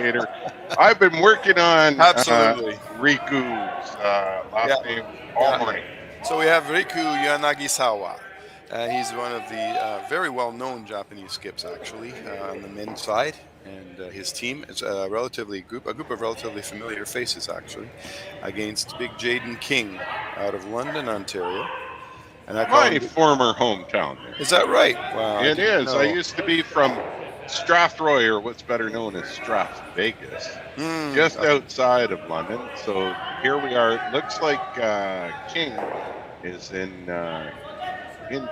commentator. I've been working on Absolutely. Riku's Yeah. last name all morning. So we have Riku Yanagisawa. He's one of the very well-known Japanese skips, actually, on the men's side, and his team is a group of relatively familiar faces, actually, against Big Jayden King out of London, Ontario. And I call My him. former hometown there. Is that right? Wow. It is. I used to be from Strathroy, or what's better known as Strath Vegas, just outside of London. So here we are. It looks like King is in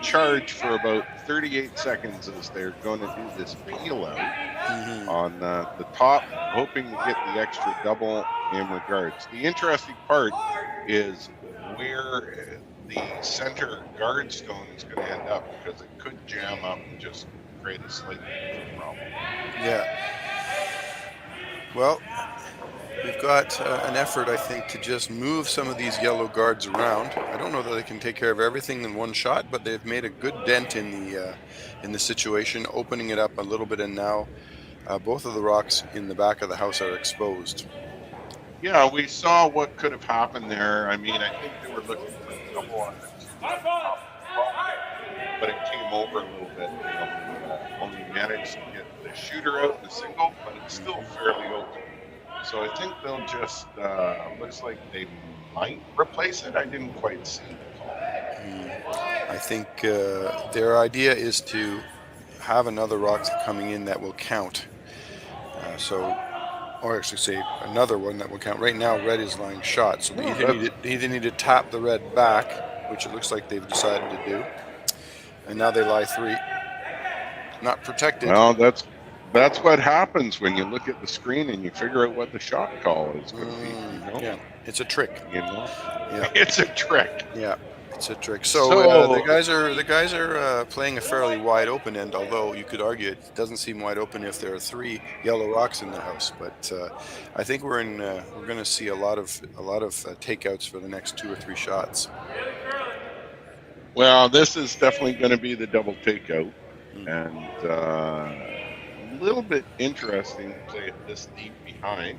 charge for about 38 seconds as they're going to do this peel out on the top, hoping to get the extra double in regards. The interesting part is where the center guard stone is going to end up, because it could jam up and just create a slightly different problem. Yeah. Well, we've got an effort, I think, to just move some of these yellow guards around. I don't know that they can take care of everything in one shot, but they've made a good dent in the situation, opening it up a little bit, and now both of the rocks in the back of the house are exposed. Yeah, we saw what could have happened there. I mean, I think they were looking for double on the top, but it came over a little bit. Only managed to get the shooter out in the single, but it's still fairly open. So I think they'll just, looks like they might replace it. I didn't quite see the call. I think their idea is to have another rock coming in that will count. Or actually say another one that will count. Right now, red is lying shot, so they either need to tap the red back, which it looks like they've decided to do, and now they lie three, not protected. Well, that's what happens when you look at the screen and you figure out what the shot call is going to be. You know? Yeah, it's a trick. Yeah, it's a trick. Yeah. It's a trick. So the guys are playing a fairly wide open end. Although you could argue it doesn't seem wide open if there are three yellow rocks in the house. But I think we're going to see a lot of takeouts for the next 2 or 3 shots. Well, this is definitely going to be the double takeout, and a little bit interesting to play it this deep behind.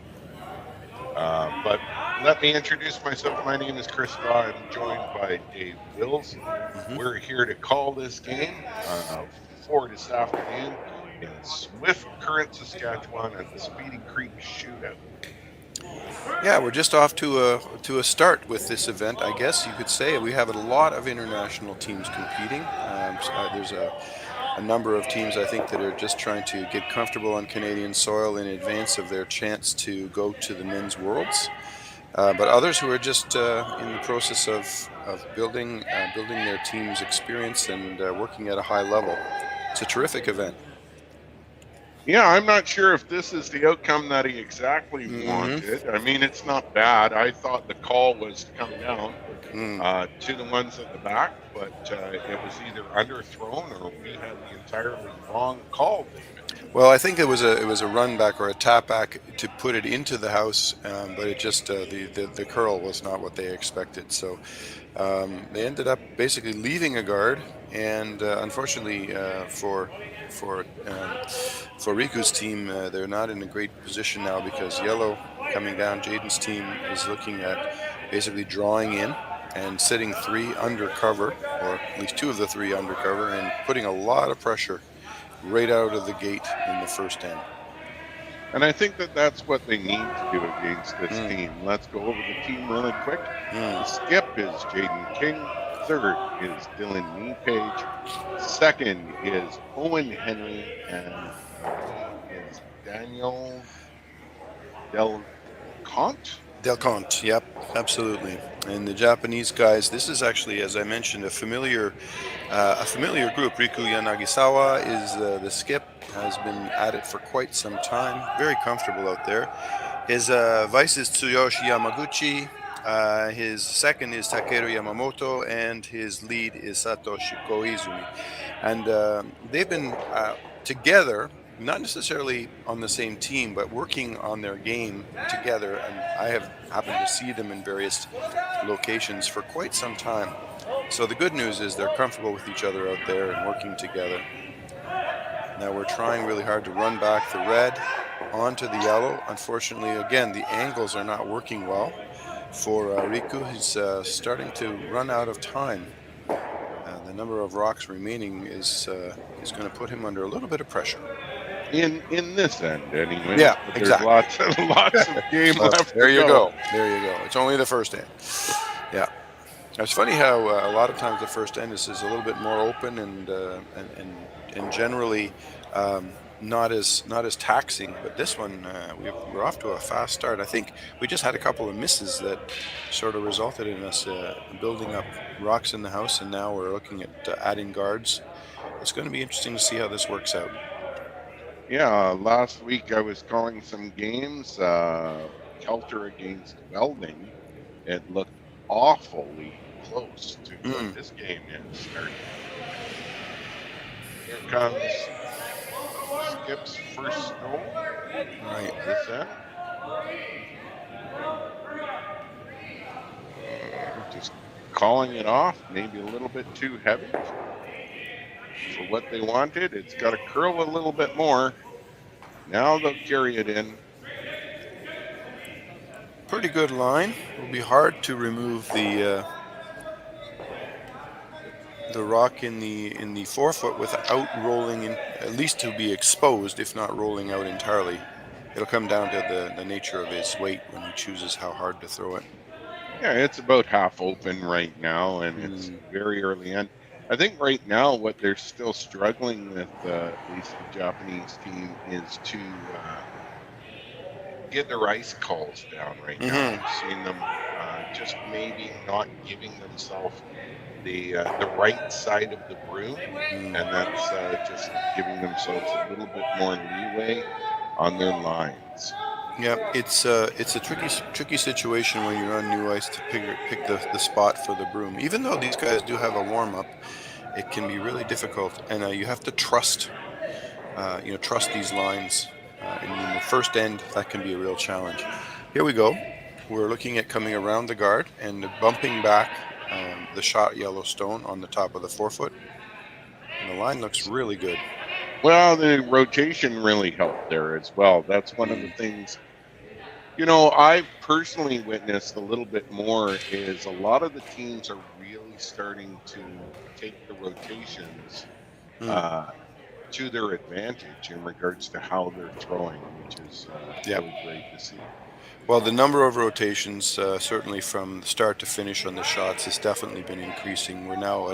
But let me introduce myself. My name is Chris Raw. I'm joined by Dave Wills. We're here to call this game for this afternoon in Swift Current, Saskatchewan, at the Speedy Creek Shootout. Yeah, we're just off to a start with this event, I guess you could say. We have a lot of international teams competing. There's a number of teams, I think, that are just trying to get comfortable on Canadian soil in advance of their chance to go to the men's worlds. But others who are just in the process of building their team's experience and working at a high level. It's a terrific event. Yeah, I'm not sure if this is the outcome that he exactly wanted. I mean, it's not bad. I thought the call was to come down to the ones at the back, but it was either underthrown or we had the entirely wrong call, David. Well, I think it was a run back or a tap back to put it into the house, but it just the curl was not what they expected. So they ended up basically leaving a guard, and unfortunately for Riku's team, they're not in a great position now because yellow coming down. Jayden's team is looking at basically drawing in and sitting 3 under cover, or at least 2 of the 3 under cover, and putting a lot of pressure right out of the gate in the first end. And I think that's what they need to do against this team. Let's go over the team really quick. The skip is Jayden King. Third is Dylan Meepage. Second is Owen Henry, and is Daniel Delconte. Delconte, yep, absolutely. And the Japanese guys, this is actually, as I mentioned, a familiar group. Riku Yanagisawa is the skip, has been at it for quite some time, very comfortable out there. His vice is Tsuyoshi Yamaguchi. His second is Takeru Yamamoto, and his lead is Satoshi Koizumi. And they've been together, not necessarily on the same team, but working on their game together. And I have happened to see them in various locations for quite some time. So the good news is they're comfortable with each other out there and working together. Now we're trying really hard to run back the red. onto the yellow. Unfortunately, again, the angles are not working well for Riku. He's starting to run out of time. The number of rocks remaining is going to put him under a little bit of pressure. In this end, anyway. Yeah, But exactly. There's lots of game left. There you go. There you go. It's only the first end. Yeah. It's funny how a lot of times the first end is a little bit more open and generally not as taxing. But this one, we're off to a fast start. I think we just had a couple of misses that sort of resulted in us building up rocks in the house, and now we're looking at adding guards. It's going to be interesting to see how this works out. Yeah, last week I was calling some games, Kelter against Welding. It looked awfully close to what this game is starting. Here comes Skip's first stone. Right. This end. Just calling it off, maybe a little bit too heavy for what they wanted. It's got to curl a little bit more. Now they'll carry it in. Pretty good line. It'll be hard to remove the rock in the forefoot without rolling in, at least to be exposed, if not rolling out entirely. It'll come down to the nature of his weight when he chooses how hard to throw it. Yeah, it's about half open right now, and it's very early in. I think right now what they're still struggling with, at least the Japanese team, is to get their ice calls down right now. I've seen them just maybe not giving themselves the right side of the broom, and that's just giving themselves a little bit more leeway on their lines. Yeah, it's a tricky situation when you're on new ice to pick the spot for the broom. Even though these guys do have a warm up, it can be really difficult, and you have to trust these lines. In the first end, that can be a real challenge. Here we go. We're looking at coming around the guard and bumping back the shot yellow stone on the top of the forefoot. And the line looks really good. Well, the rotation really helped there as well. That's one of the things, I've personally witnessed a little bit more is a lot of the teams are really starting to take the rotations to their advantage in regards to how they're throwing, which is really great to see. Well, the number of rotations, certainly from start to finish on the shots, has definitely been increasing. We're now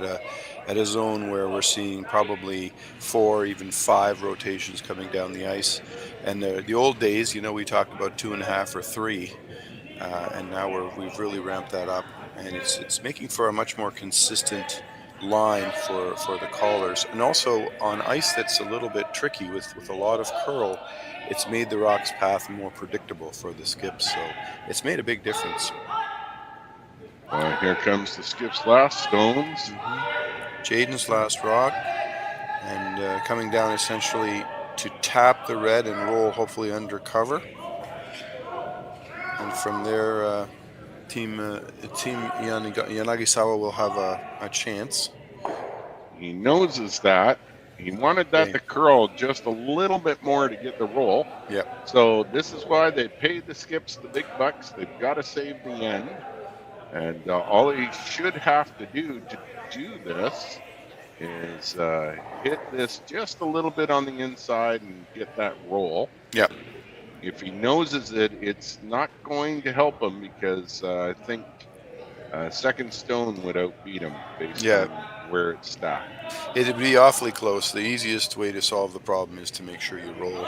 at a zone where we're seeing probably 4, even 5 rotations coming down the ice. And the old days, we talked about 2.5 or 3, and now we've really ramped that up, and it's making for a much more consistent line for the callers. And also on ice that's a little bit tricky with a lot of curl, it's made the rock's path more predictable for the skips, so it's made a big difference. Here comes the skip's last stones. Jayden's last rock, and coming down essentially to tap the red and roll hopefully under cover. And from there, Team Yanagisawa will have a chance. He knows that. He wanted that to curl just a little bit more to get the roll. Yep. So this is why they paid the skips the big bucks. They've got to save the end. And all he should have to do this is hit this just a little bit on the inside and get that roll. Yep. If he noses it, it's not going to help him because I think second stone would outbeat him based on where it's stacked. It'd be awfully close. The easiest way to solve the problem is to make sure you roll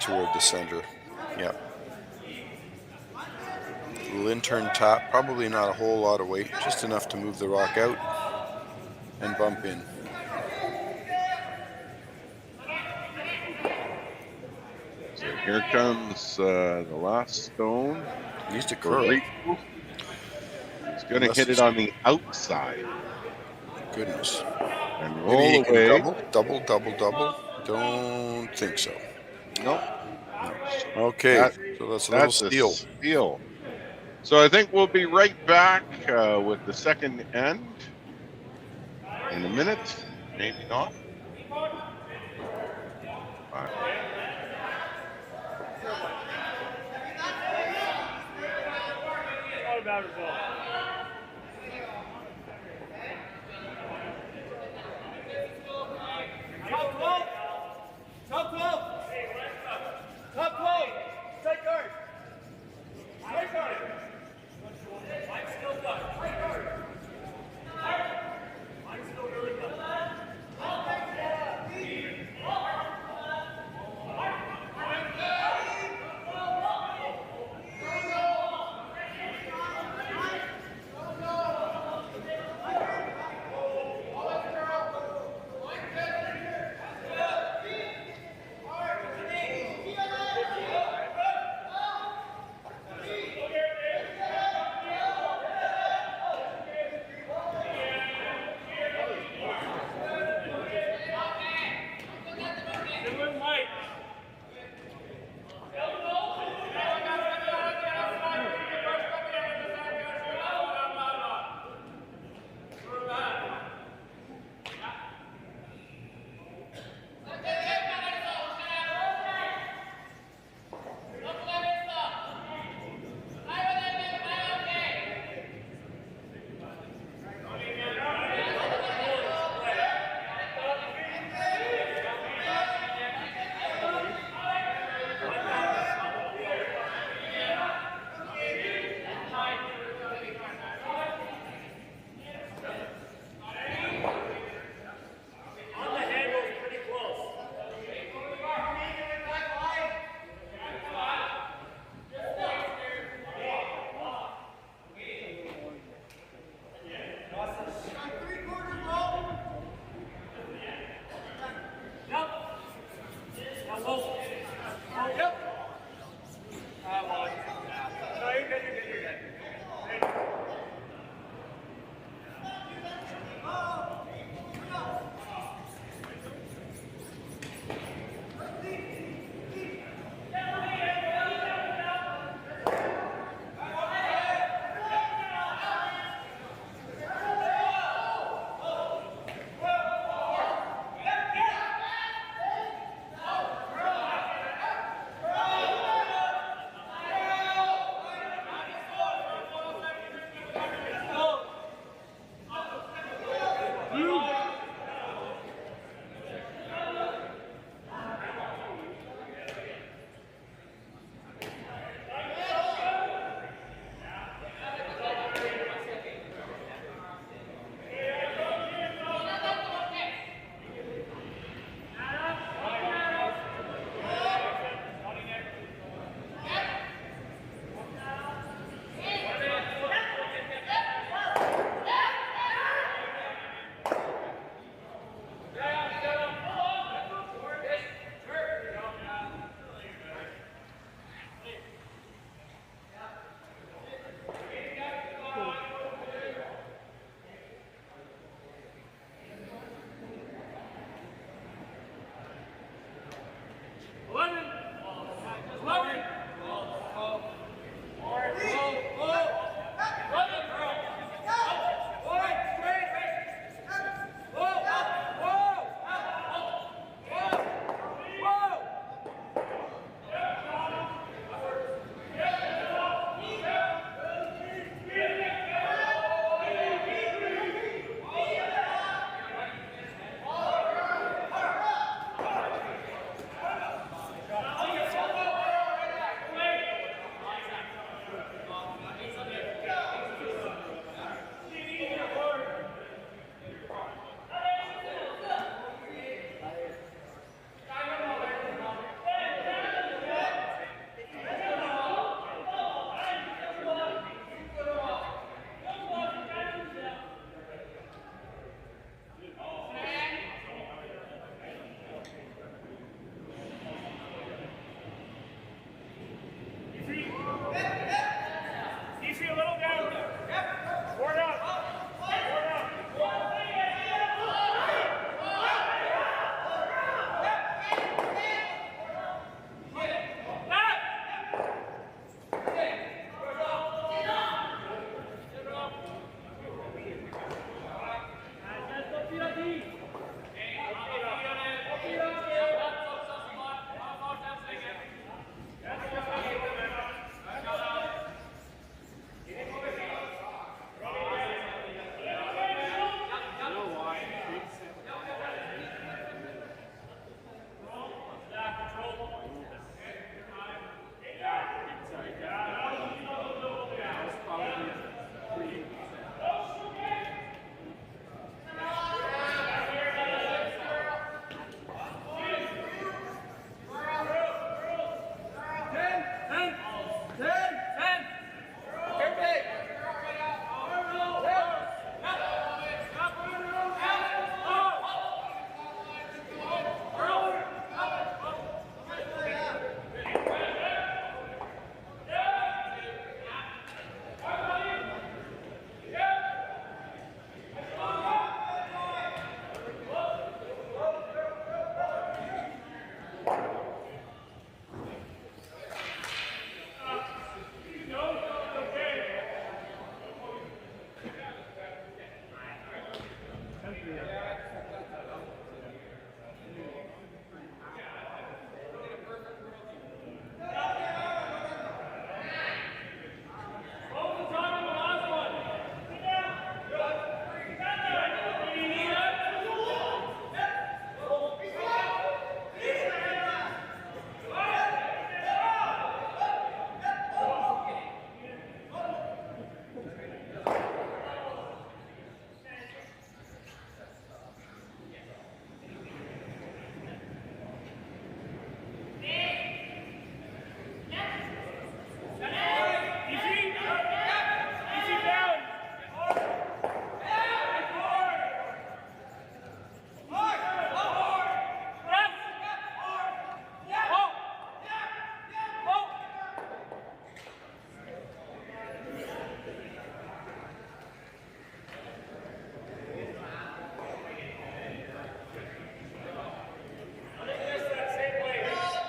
toward the center. Yep. Lintern tap, probably not a whole lot of weight, just enough to move the rock out and bump in. So here comes the last stone. He needs to curl. He's going to hit it on the outside. Goodness. And roll away. Double. Don't think so. Nope. Okay. So that's a little steal. So I think we'll be right back with the second end in a minute. Maybe not.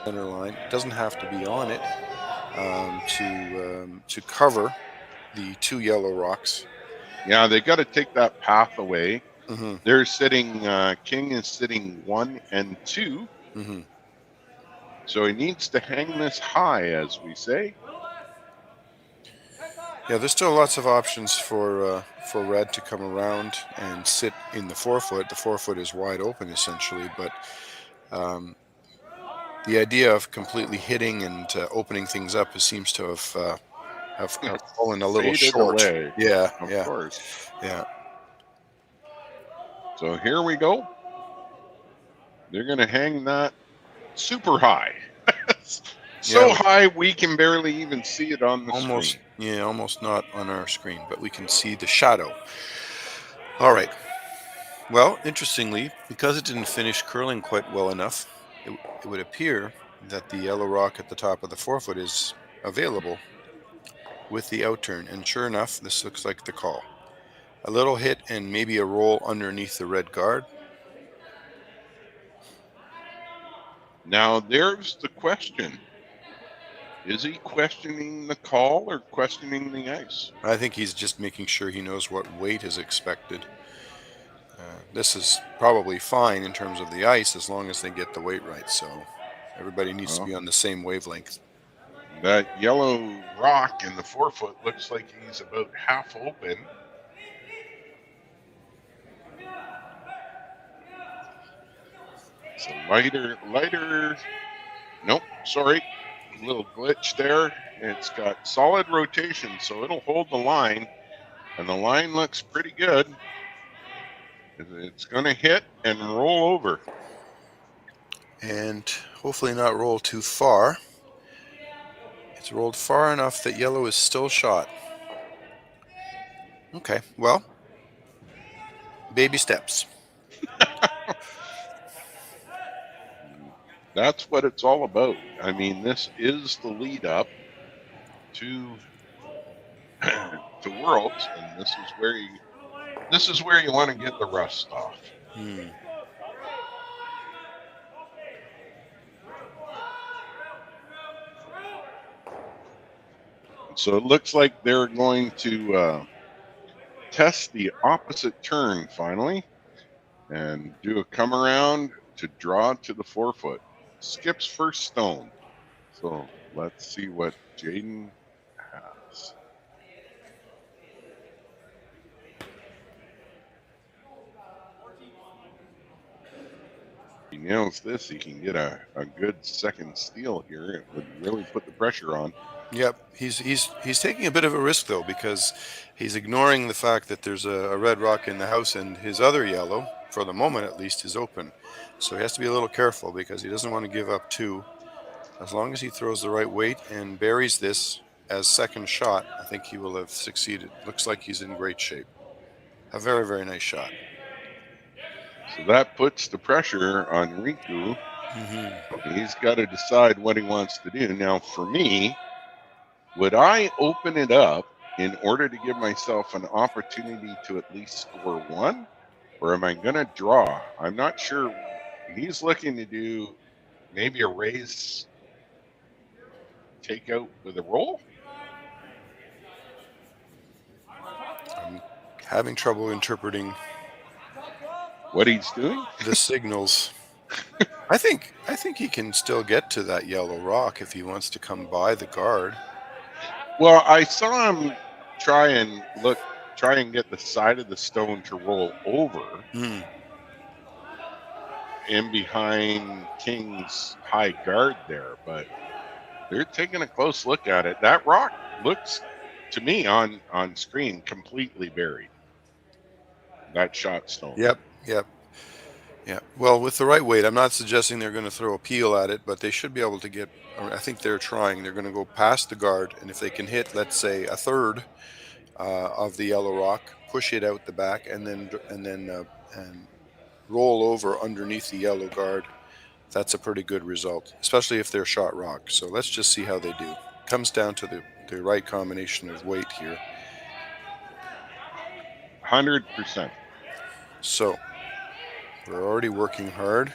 center line. It doesn't have to be on it to cover the 2 yellow rocks. Yeah, they got to take that path away. Mm-hmm. They're sitting, King is sitting 1 and 2. Mm-hmm. So he needs to hang this high, as we say. Yeah, there's still lots of options for red to come around and sit in the forefoot. The forefoot is wide open essentially, but the idea of completely hitting and opening things up seems to have fallen a little Faded short. away. Yeah, Of yeah, course. yeah. So here we go. They're going to hang that super high. So high we can barely even see it on the screen. Yeah, almost not on our screen, but we can see the shadow. All right. Well, interestingly, because it didn't finish curling quite well enough, it would appear that the yellow rock at the top of the forefoot is available with the outturn. And sure enough, this looks like the call. A little hit and maybe a roll underneath the red guard. Now, there's the question. Is he questioning the call or questioning the ice? I think he's just making sure he knows what weight is expected. This is probably fine in terms of the ice as long as they get the weight right. So everybody needs to be on the same wavelength. That yellow rock in the forefoot looks like he's about half open. So lighter. Nope, sorry. A little glitch there. It's got solid rotation, so it'll hold the line. And the line looks pretty good. It's going to hit and roll over. And hopefully not roll too far. It's rolled far enough that yellow is still shot. Okay, well, baby steps. That's what it's all about. I mean, this is the lead up to Worlds, and this is where you want to get the rust off. So it looks like they're going to test the opposite turn finally and do a come around to draw to the forefoot. Skips first stone. So let's see what Jayden has. He nails this, he can get a good second steal here. It would really put the pressure on. Yep, he's taking a bit of a risk though, because he's ignoring the fact that there's a red rock in the house and his other yellow, for the moment at least, is open. So he has to be a little careful because he doesn't want to give up 2. As long as he throws the right weight and buries this as second shot, I think he will have succeeded. Looks like he's in great shape. A very, very nice shot. So that puts the pressure on Riku. He's got to decide what he wants to do. Now, for me, would I open it up in order to give myself an opportunity to at least score 1? Or am I going to draw? I'm not sure. He's looking to do maybe a raise takeout with a roll. I'm having trouble interpreting what he's doing. The signals. I think he can still get to that yellow rock if he wants to come by the guard. Well, I saw him try and get the side of the stone to roll over in behind King's high guard there, but they're taking a close look at it. That rock looks to me on screen completely buried. That shot stone. Yep. Well, with the right weight, I'm not suggesting they're going to throw a peel at it, but they should be able to get. I think they're trying. They're going to go past the guard, and if they can hit, let's say, a third of the yellow rock, push it out the back, and then roll over underneath the yellow guard, that's a pretty good result, especially if they're shot rock. So let's just see how they do. Comes down to the right combination of weight here. 100%. So we're already working hard.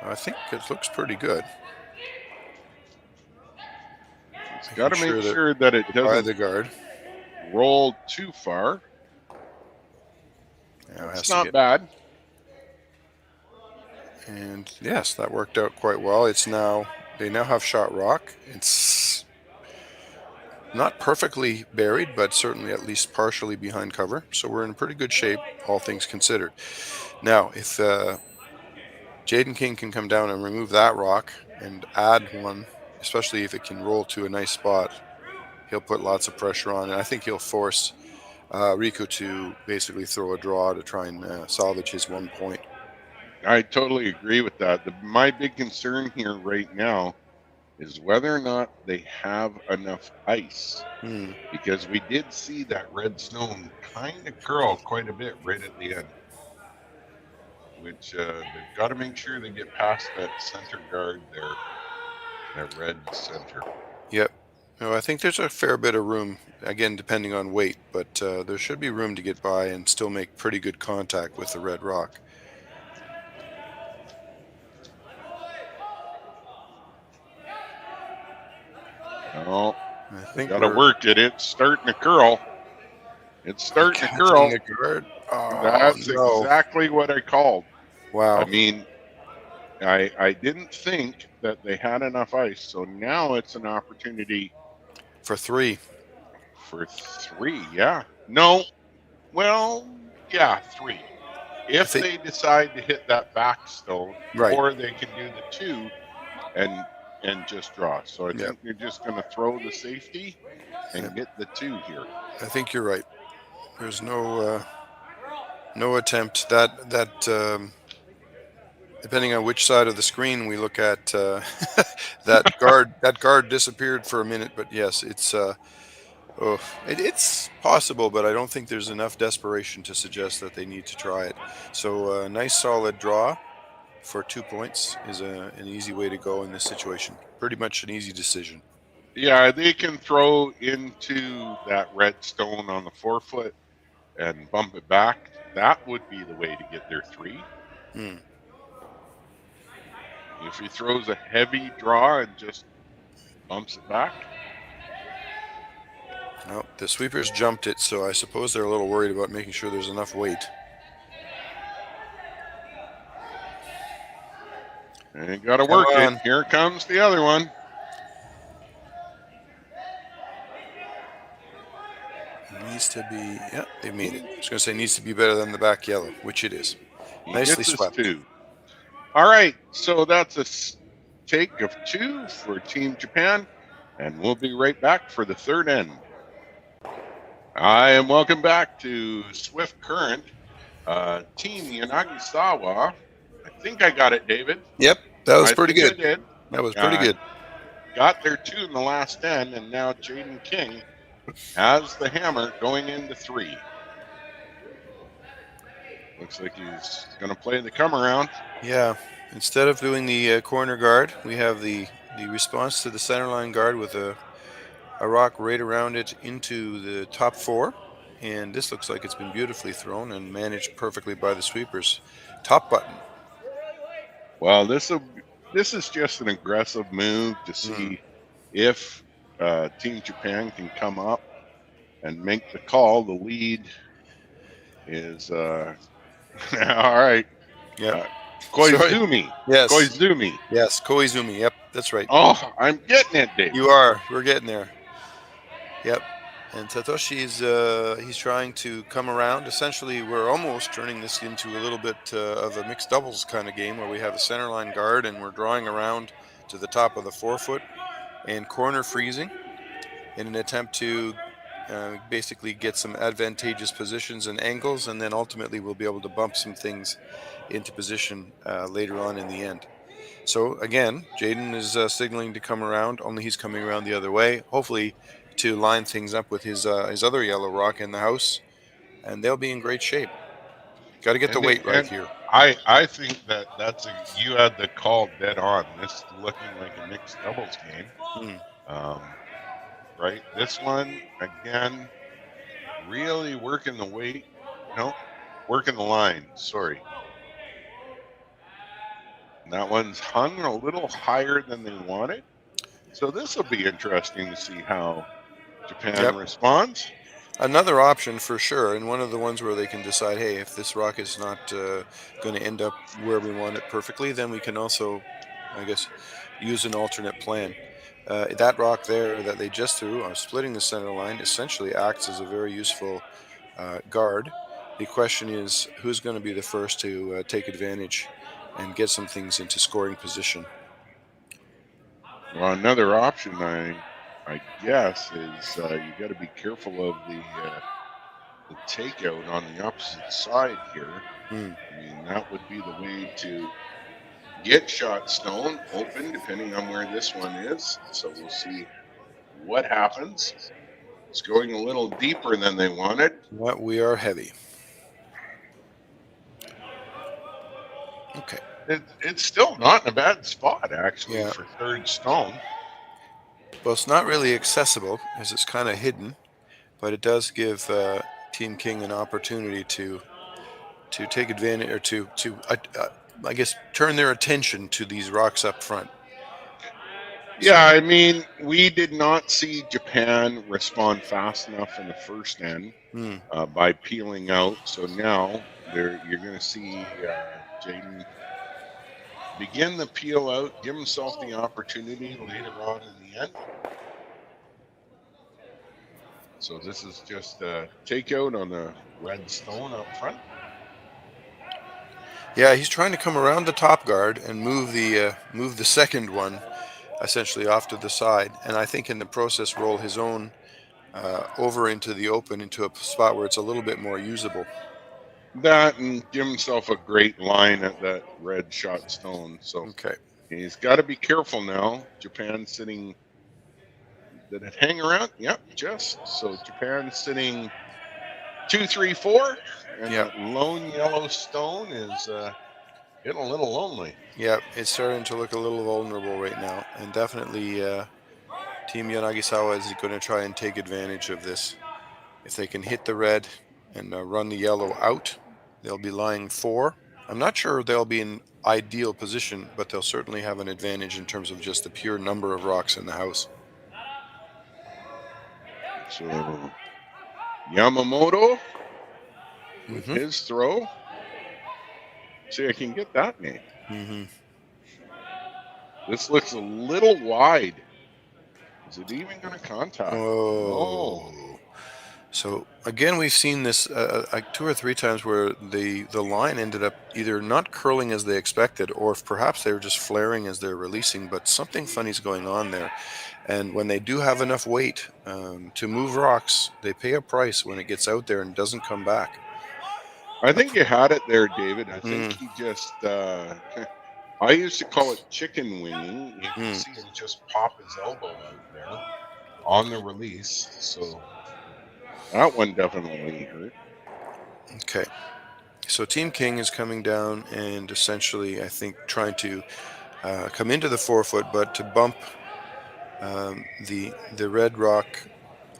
I think it looks pretty good. It's Making got to make sure that sure that it by doesn't the guard. roll too far. Now it has It's to not get. bad. And yes, that worked out quite well. They now have shot rock. It's not perfectly buried, but certainly at least partially behind cover. So we're in pretty good shape, all things considered. Now, if Jayden King can come down and remove that rock and add one, especially if it can roll to a nice spot, he'll put lots of pressure on. And I think he'll force Riku to basically throw a draw to try and salvage his 1 point. I totally agree with that. My big concern here right now is whether or not they have enough ice. Because we did see that red stone kind of curl quite a bit right at the end, which they've got to make sure they get past that center guard there, that red center. Yep. No, I think there's a fair bit of room, again, depending on weight, but there should be room to get by and still make pretty good contact with the red rock. Oh, I think got to work it. It's starting to curl. It's starting to curl. The guard. Oh, That's no. exactly what I called. Wow. I mean, I didn't think that they had enough ice, so now it's an opportunity For 3. for 3. Yeah. No. Well, yeah, 3. If they decide to hit that back stone, right, or they can do the 2 and just draw. So I think they're just going to throw the safety and get the 2 here. I think you're right. There's no attempt. That depending on which side of the screen we look at, that guard disappeared for a minute. But yes, it's it's possible, but I don't think there's enough desperation to suggest that they need to try it. So a nice solid draw for 2 points is an easy way to go in this situation. Pretty much an easy decision. Yeah, they can throw into that red stone on the 4-foot and bump it back. That would be the way to get their 3. If he throws a heavy draw and just bumps it back. No, the sweepers jumped it, so I suppose they're a little worried about making sure there's enough weight. And got to work it. Here comes the other one. Needs to be, yeah, they made it. I was going to say needs to be better than the back yellow, which it is. Nicely swept. 2. All right, so that's a take of 2 for Team Japan, and we'll be right back for the third end. Hi, and welcome back to Swift Current. Team Yanagisawa. I think I got it, David. Yep, that was pretty good. I did. That was pretty good. Got their 2 in the last end, and now Jayden King has the hammer going into 3. Looks like he's going to play the come around. Yeah, instead of doing the corner guard, we have the response to the centerline guard with a rock right around it into the top 4. And this looks like it's been beautifully thrown and managed perfectly by the sweepers. Top button. Well, this is just an aggressive move to see if Team Japan can come up and make the call. The lead is all right. Yeah. Koizumi. Yes. Koizumi. Yes, Koizumi. Yep, that's right. Oh, I'm getting it, Dave. You are. We're getting there. Yep. And Satoshi's he's trying to come around. Essentially, we're almost turning this into a little bit of a mixed doubles kind of game where we have a centerline guard and we're drawing around to the top of the 4-foot and corner freezing in an attempt to basically get some advantageous positions and angles, and then ultimately we'll be able to bump some things into position later on in the end. So again, Jayden is signaling to come around, only he's coming around the other way, hopefully to line things up with his other yellow rock in the house, and they'll be in great shape. Got to get the weight right here. I think you had the call dead on. This is looking like a mixed doubles game. Right, this one again, really working the weight. No, working the line. Sorry. And that one's hung a little higher than they wanted. So this will be interesting to see how Japan Yep. responds. Another option for sure, and one of the ones where they can decide, hey, if this rock is not going to end up where we want it perfectly, then we can also, I guess, use an alternate plan. That rock there that they just threw, splitting the center line, essentially acts as a very useful guard. The question is, who's going to be the first to take advantage and get some things into scoring position? Well, another option, I guess, is you got to be careful of the takeout on the opposite side here. Hmm. I mean, that would be the way to get shot stone open, depending on where this one is. So we'll see what happens. It's going a little deeper than they wanted. But we are heavy. Okay. It's still not in a bad spot, actually, Yeah. for third stone. Well, it's not really accessible as it's kind of hidden, but it does give Team King an opportunity to take advantage or I guess turn their attention to these rocks up front. Yeah, I mean, we did not see Japan respond fast enough in the first end by peeling out. So now you're going to see Jayden begin the peel out, give himself the opportunity later on in the end. So this is just a takeout on the red stone up front. Yeah, he's trying to come around the top guard and move the second one essentially off to the side, and I think in the process roll his own over into the open into a spot where it's a little bit more usable. That and give himself a great line at that red shot stone. So Okay. he's got to be careful now. Japan sitting. Did it hang around? Yep, just so Japan sitting 2, 3, 4, and Yep. that lone yellow stone is getting a little lonely. Yeah, it's starting to look a little vulnerable right now, and definitely Team Yanagisawa is going to try and take advantage of this. If they can hit the red and run the yellow out, they'll be lying 4. I'm not sure they'll be in ideal position, but they'll certainly have an advantage in terms of just the pure number of rocks in the house. So Yamamoto with his throw. See, I can get that name. This looks a little wide. Is it even going to contact? Oh. No. So again, we've seen this 2 or 3 times where the line ended up either not curling as they expected, or if perhaps they were just flaring as they're releasing. But something funny's going on there. And when they do have enough weight to move rocks, they pay a price when it gets out there and doesn't come back. I think you had it there, David. I think he just. I used to call it chicken winging. You can see him just pop his elbow out there on the release. So that one definitely hurt. Okay. So Team King is coming down and essentially, I think, trying to come into the 4 foot, but to bump the red rock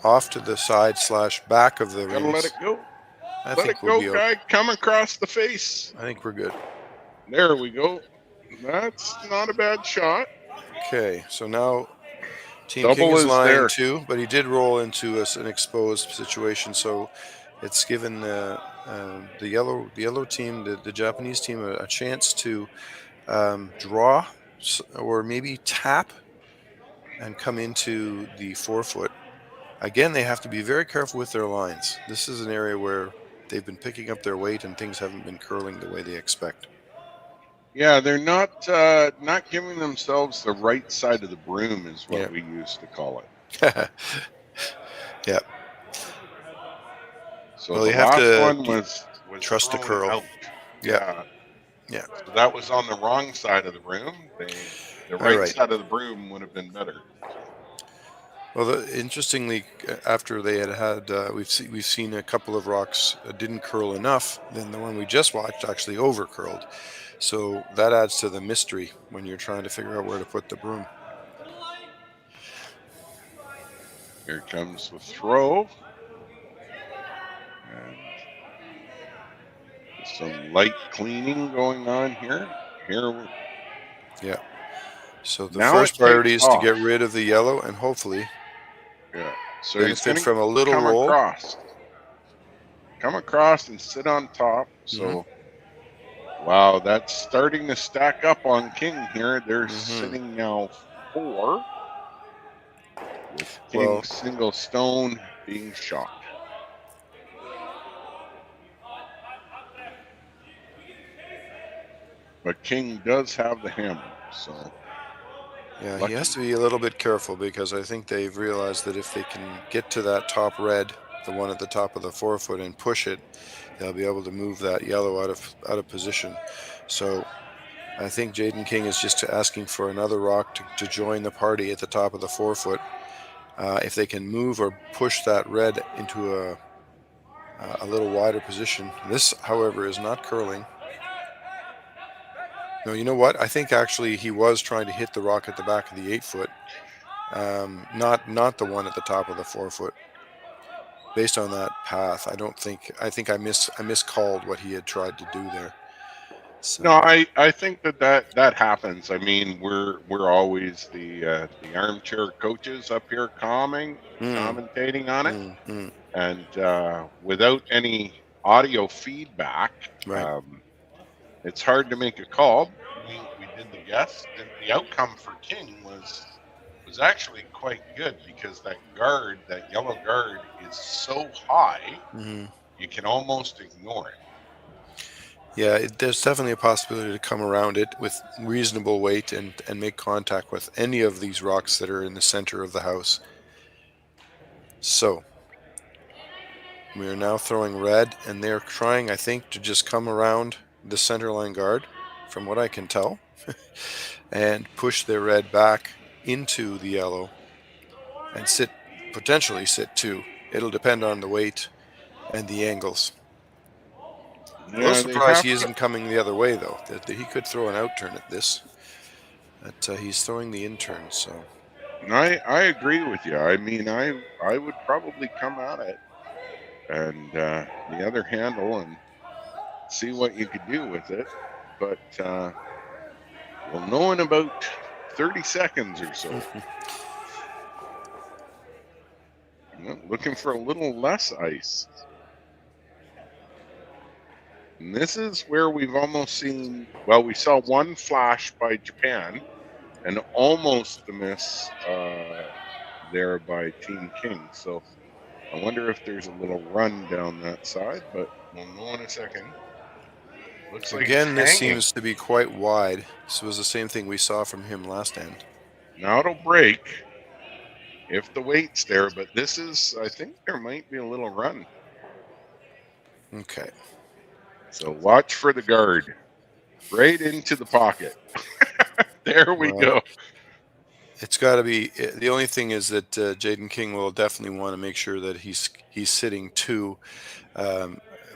off to the side / back of the Gotta rings. let it go. I Let think it we'll go, be guy. okay. Come across the face. I think we're good. There we go. That's not a bad shot. Okay, so now Team Double King is is lying there. 2, but he did roll into an exposed situation, so it's given the yellow team, the Japanese team, a chance to draw or maybe tap and come into the 4 foot. Again, they have to be very careful with their lines. This is an area where they've been picking up their weight and things haven't been curling the way they expect. Yeah, they're not giving themselves the right side of the broom, is what we used to call it. Yeah. So well, the you have last to one was trust the thrown curl. out. Yeah. So that was on the wrong side of the broom. The right side of the broom would have been better. Well, interestingly, after they had we've seen a couple of rocks didn't curl enough. Then the one we just watched actually over curled. So that adds to the mystery when you're trying to figure out where to put the broom. Here comes the throw. And some light cleaning going on here. Yeah. So the Now it first priority takes is to get off. rid of the yellow and hopefully So he's benefit going to from a little come roll. across and sit on top. So, wow, that's starting to stack up on king here. They're sitting now 4 with king single stone being shot. But king does have the hammer, so Yeah, lucky. he has to be a little bit careful because I think they've realized that if they can get to that top red, the one at the top of the forefoot, and push it, they'll be able to move that yellow out of position. So I think Jayden King is just asking for another rock to join the party at the top of the forefoot. If they can move or push that red into a little wider position. This, however, is not curling. No, you know what? I think actually he was trying to hit the rock at the back of the 8-foot, not the one at the top of the 4-foot. Based on that path, I think I miscalled what he had tried to do there. So. No, I think that happens. I mean, we're always the armchair coaches up here commentating on it, and without any audio feedback, Right. It's hard to make a call. We did the guess, and the outcome for King was actually quite good because that yellow guard, is so high, you can almost ignore it. Yeah, there's definitely a possibility to come around it with reasonable weight and make contact with any of these rocks that are in the center of the house. So we are now throwing red, and they're trying, I think, to just come around the center line guard, from what I can tell, and push their red back into the yellow and potentially sit 2. It'll depend on the weight and the angles. A little Yeah, they surprised have he to. isn't coming the other way, though. That he could throw an out turn at this. But he's throwing the in turn, so. I agree with you. I mean, I would probably come at it and the other handle and see what you could do with it, but we'll know in about 30 seconds or so. Looking for a little less ice. And this is where we've almost seen, well, we saw one flash by Japan and almost the miss there by Team King. So I wonder if there's a little run down that side, but we'll know in a second. Looks like it's Again, this hanging. seems to be quite wide. This was the same thing we saw from him last end. Now it'll break if the weight's there, but this is, I think there might be a little run. Okay. So watch for the guard. Right into the pocket. There we go. It's got to be. The only thing is that Jayden King will definitely want to make sure that he's sitting 2,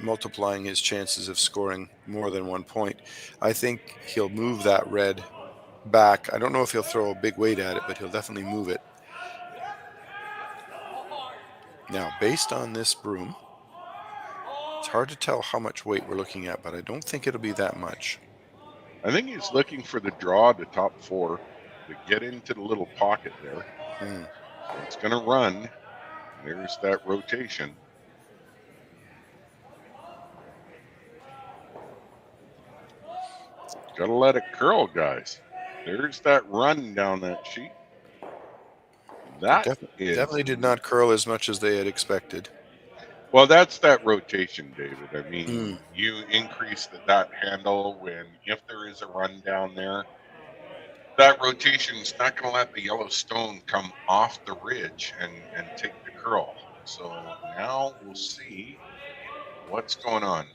multiplying his chances of scoring more than 1 point. I think he'll move that red back. I don't know if he'll throw a big weight at it, but he'll definitely move it. Now, based on this broom, it's hard to tell how much weight we're looking at, but I don't think it'll be that much. I think he's looking for the draw to top 4 to get into the little pocket there. So it's going to run. There's that rotation. Got to let it curl, guys. There's that run down that sheet. That definitely did not curl as much as they had expected. Well, that's that rotation, David. I mean, you increase that handle if there is a run down there. That rotation is not going to let the yellow stone come off the ridge and take the curl. So now we'll see what's going on.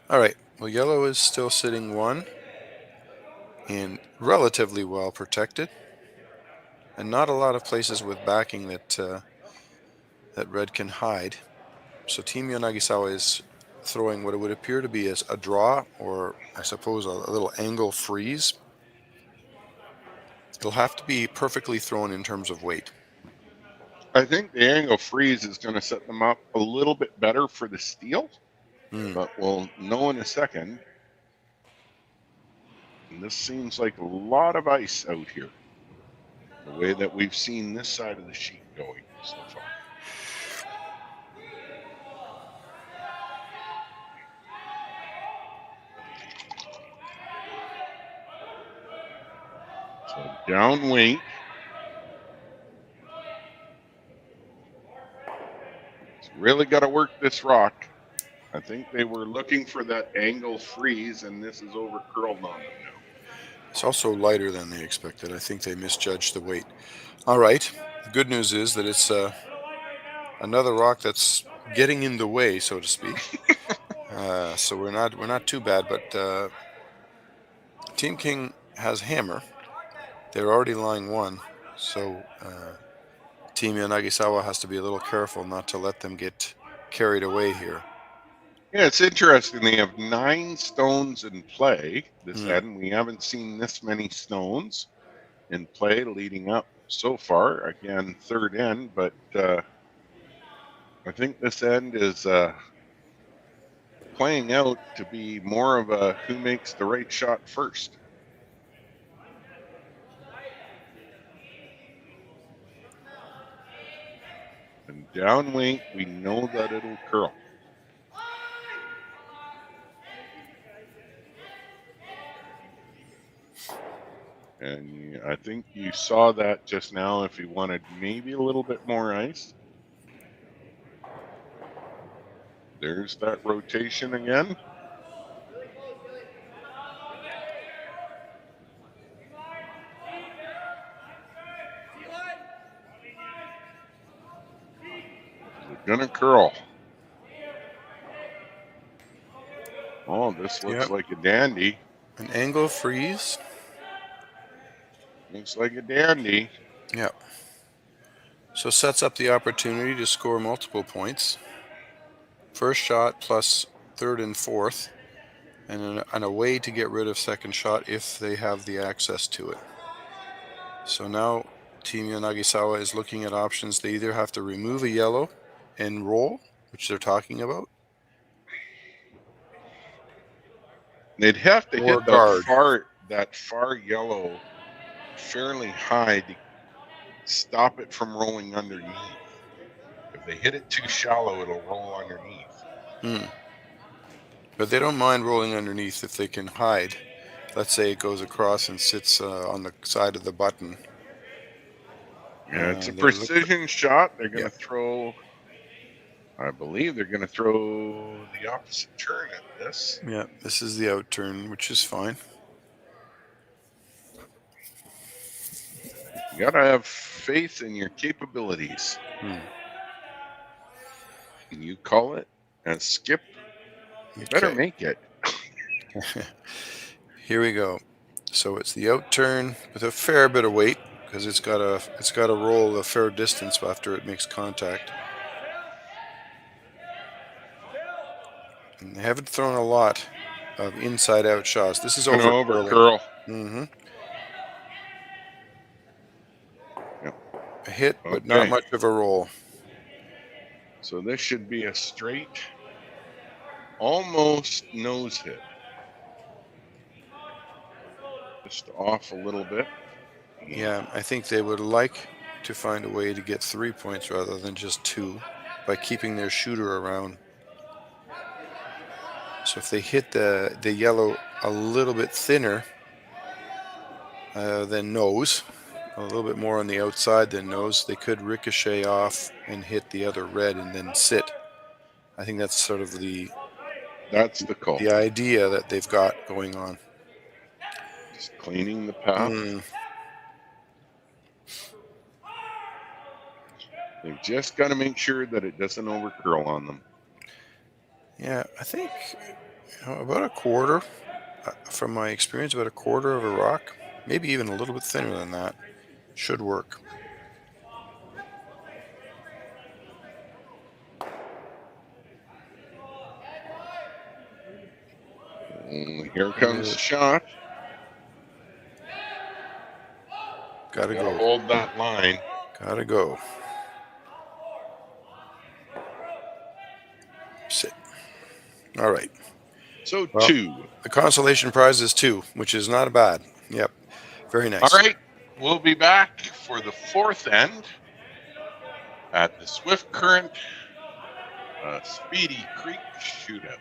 All right. Well, yellow is still sitting 1 and relatively well protected, and not a lot of places with backing that red can hide. So Team Yanagisawa is throwing what it would appear to be as a draw, or I suppose a little angle freeze. It'll have to be perfectly thrown in terms of weight. I think the angle freeze is going to set them up a little bit better for the steal, but we'll know in a second. And this seems like a lot of ice out here, the way that we've seen this side of the sheet going so far. So down weight. It's really got to work this rock. I think they were looking for that angle freeze, and this is over curled on them now. It's also lighter than they expected. I think they misjudged the weight. All right. The good news is that it's another rock that's getting in the way, so to speak. So we're not too bad. But Team King has hammer. They're already lying one, so Team Yanagisawa has to be a little careful not to let them get carried away here. Yeah, it's interesting. They have 9 stones in play this end. We haven't seen this many stones in play leading up so far. Again, third end, but I think this end is playing out to be more of a who makes the right shot first. And down weight, we know that it'll curl. And I think you saw that just now if you wanted maybe a little bit more ice. There's that rotation again. Is it gonna curl? Oh, this looks like a dandy. An angle freeze. Looks like a dandy. Yeah. So sets up the opportunity to score multiple points. First shot plus third and fourth, and a way to get rid of second shot if they have the access to it. So now Team Yanagisawa is looking at options. They either have to remove a yellow and roll, which they're talking about. They'd have to hit that far yellow fairly high to stop it from rolling underneath. If they hit it too shallow, it'll roll underneath. But they don't mind rolling underneath if they can hide. Let's say it goes across and sits on the side of the button. Yeah, it's a precision shot. They're going to throw, I believe they're going to throw the opposite turn at this. Yeah, this is the out turn, which is fine. You got to have faith in your capabilities. You call it a skip, you better make it. Here we go. So it's the out turn with a fair bit of weight because it's got to roll a fair distance after it makes contact. And they haven't thrown a lot of inside out shots. This is over curl. A hit, but not much of a roll. So this should be a straight, almost nose hit. Just off a little bit. Yeah, I think they would like to find a way to get 3 points rather than just 2 by keeping their shooter around. So if they hit the yellow a little bit thinner than nose, a little bit more on the outside than nose, they could ricochet off and hit the other red and then sit. I think that's sort of the call. The idea that they've got going on. Just cleaning the path. They've just got to make sure that it doesn't over curl on them. Yeah, I think about a quarter, from my experience, about a quarter of a rock, maybe even a little bit thinner than that, should work. Here comes the shot. Gotta go. Hold that line. Gotta go. Sit. All right. So Well, 2. the consolation prize is 2, which is not bad. Yep. Very All nice. right. We'll be back for the 4th end at the Swift Current Speedy Creek Shootout.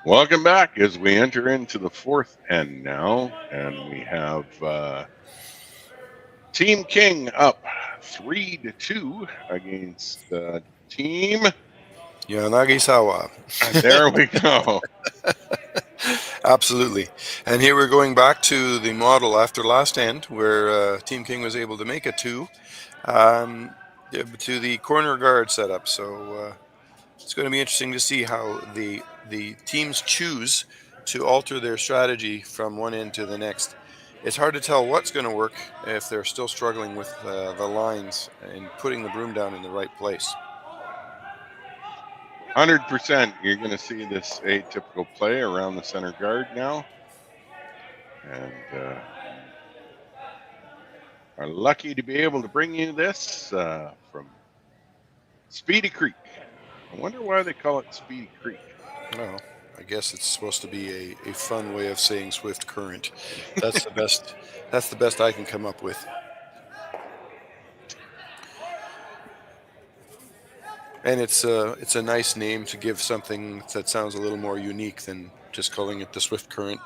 Welcome back as we enter into the 4th end now, and we have Team King up 3-2 against Team Yanagisawa. And there we go. Absolutely. And here we're going back to the model after last end where Team King was able to make a 2 to the corner guard setup. So it's going to be interesting to see how the teams choose to alter their strategy from one end to the next. It's hard to tell what's going to work if they're still struggling with the lines and putting the broom down in the right place. 100%. You're going to see this atypical play around the center guard now. And are lucky to be able to bring you this from Speedy Creek. I wonder why they call it Speedy Creek. Well, I guess it's supposed to be a fun way of saying Swift Current. That's the best. That's the best I can come up with. And it's a nice name to give something that sounds a little more unique than just calling it the Swift Current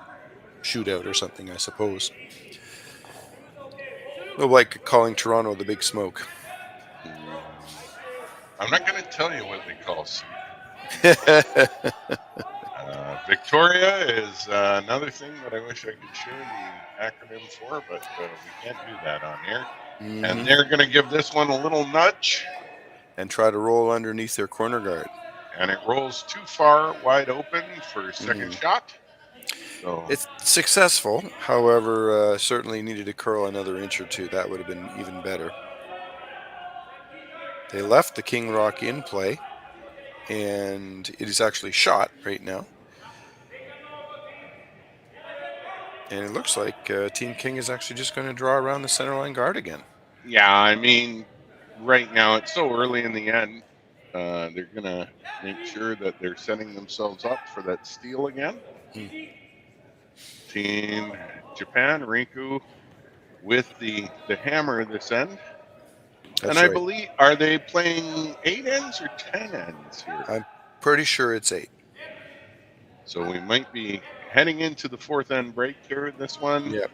Shootout or something, I suppose. Well, like calling Toronto the Big Smoke. I'm not going to tell you what they call Victoria is another thing that I wish I could share the acronym for, but we can't do that on here. Mm-hmm. And they're going to give this one a little nudge. And try to roll underneath their corner guard. And it rolls too far wide open for second shot. So it's successful. However, certainly needed to curl another inch or two. That would have been even better. They left the King Rock in play, and it is actually shot right now. And it looks like Team King is actually just going to draw around the center line guard again. Yeah, I mean, right now it's so early in the end. They're going to make sure that they're setting themselves up for that steal again. Team Japan, Rinku, with the hammer this end. That's and I right. believe, are they playing 8 ends or 10 ends here? I'm pretty sure it's 8. So we might be heading into the 4th end break here in this one. Yep.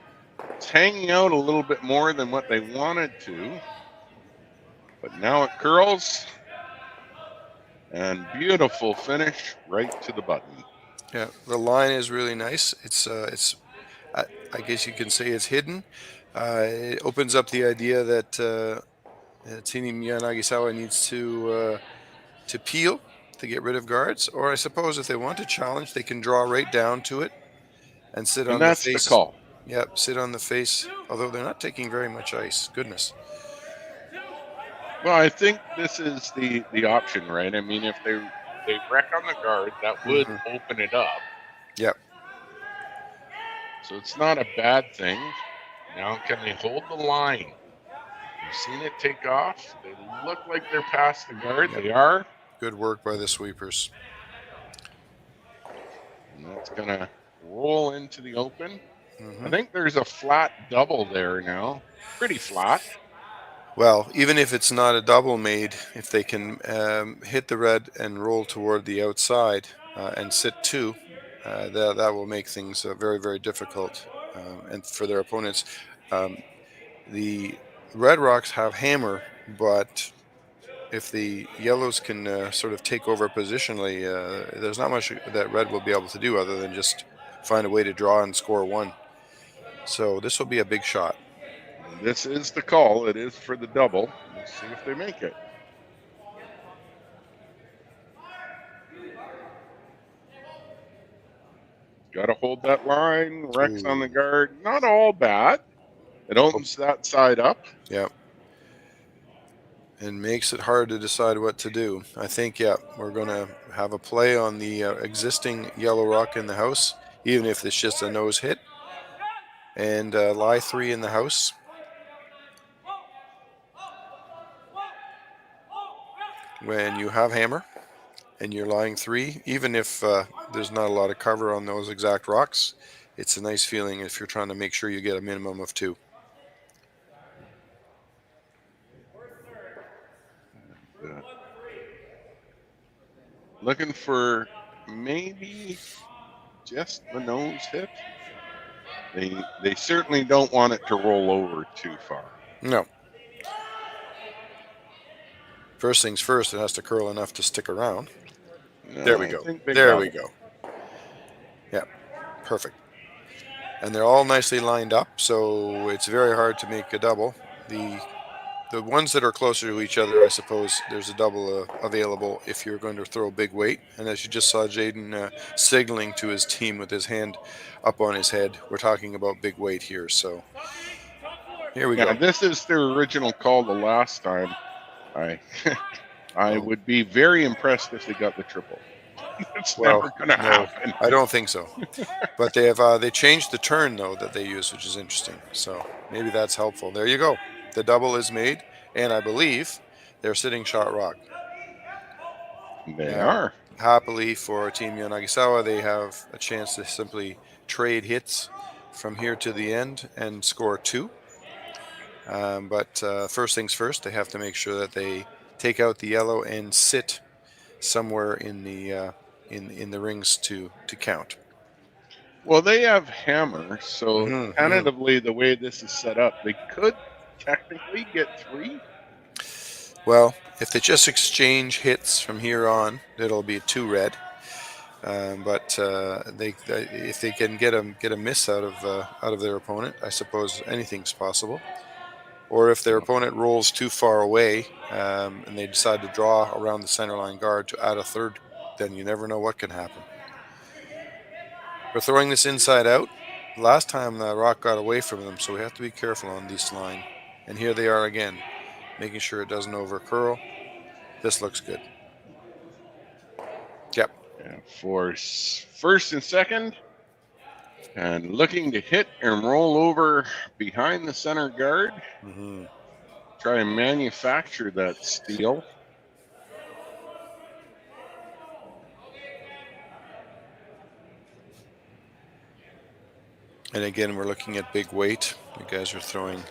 It's hanging out a little bit more than what they wanted to. But now it curls. And beautiful finish right to the button. Yeah, the line is really nice. It's I guess you can say it's hidden. It opens up the idea that Team Yanagisawa needs to peel to get rid of guards, or I suppose if they want to challenge, they can draw right down to it and sit on the face. And that's the call. Yep, sit on the face. Although they're not taking very much ice. Goodness. Well, I think this is the option, right? I mean, if they wreck on the guard, that would open it up. Yep. So it's not a bad thing. Now, can they hold the line? You've seen it take off. They look like they're past the guard. Yep. They are. Good work by the sweepers. And that's going to roll into the open. I think there's a flat double there now. Pretty flat. Well, even if it's not a double made, if they can hit the red and roll toward the outside and sit 2, that will make things very, very difficult. And for their opponents, the Red Rocks have hammer, but if the yellows can sort of take over positionally, there's not much that red will be able to do other than just find a way to draw and score 1. So this will be a big shot. This is the call. It is for the double. Let's see if they make it. Got to hold that line. Rex on the guard. Not all bad. It opens that side up. Yep. And makes it hard to decide what to do. I think, we're going to have a play on the existing yellow rock in the house, even if it's just a nose hit. And lie 3 in the house. When you have hammer. and you're lying 3, even if there's not a lot of cover on those exact rocks, it's a nice feeling if you're trying to make sure you get a minimum of 2. Looking for maybe just the nose hit. They certainly don't want it to roll over too far. No. First things first, it has to curl enough to stick around. There we I go. think they There got we it. go. Yeah, perfect. And they're all nicely lined up, so it's very hard to make a double. The ones that are closer to each other, I suppose there's a double available if you're going to throw big weight. And as you just saw Jayden signaling to his team with his hand up on his head, we're talking about big weight here. So here we Yeah, go. this is their original call the last time. I I Oh, would be very impressed if they got the triple. It's well, never going to no, happen. I don't think so. But they changed the turn though that they use, which is interesting. So maybe that's helpful. There you go. The double is made, and I believe they're sitting shot rock. They Now, are. happily for Team Yanagisawa, they have a chance to simply trade hits from here to the end and score 2. But first things first, they have to make sure that they take out the yellow and sit somewhere in the rings to count. Well, they have hammer, so Mm-hmm. tentatively, the way this is set up, they could technically get 3. Well, if they just exchange hits from here on, it'll be 2 red. But if they can get a miss out of their opponent, I suppose anything's possible. Or if their opponent rolls too far away and they decide to draw around the center line guard to add a third, then you never know what can happen. We're throwing this inside out. Last time the rock got away from them, so we have to be careful on this line. And here they are again, making sure it doesn't over curl. This looks good. Yep. Yeah, for first and second, and looking to hit and roll over behind the center guard. Mm-hmm. Try and manufacture that steal. And again, we're looking at big weight. You guys are throwing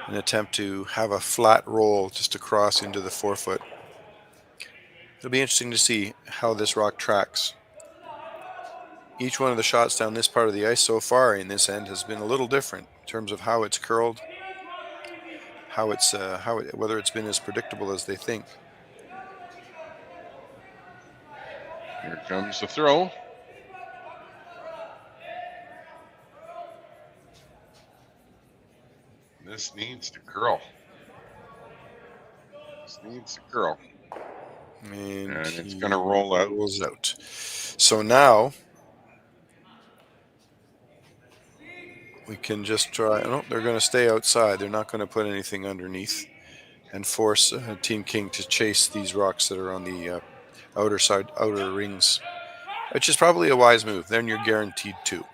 an attempt to have a flat roll just across into the forefoot. It'll be interesting to see how this rock tracks. Each one of the shots down this part of the ice so far in this end has been a little different in terms of how it's curled, whether it's been as predictable as they think. Here comes the throw. This needs to curl. This needs to curl. And it's going to roll out. Rolls out. So now we can just try. No, they're going to stay outside. They're not going to put anything underneath and force Team King to chase these rocks that are on the outer rings, which is probably a wise move. Then you're guaranteed 2.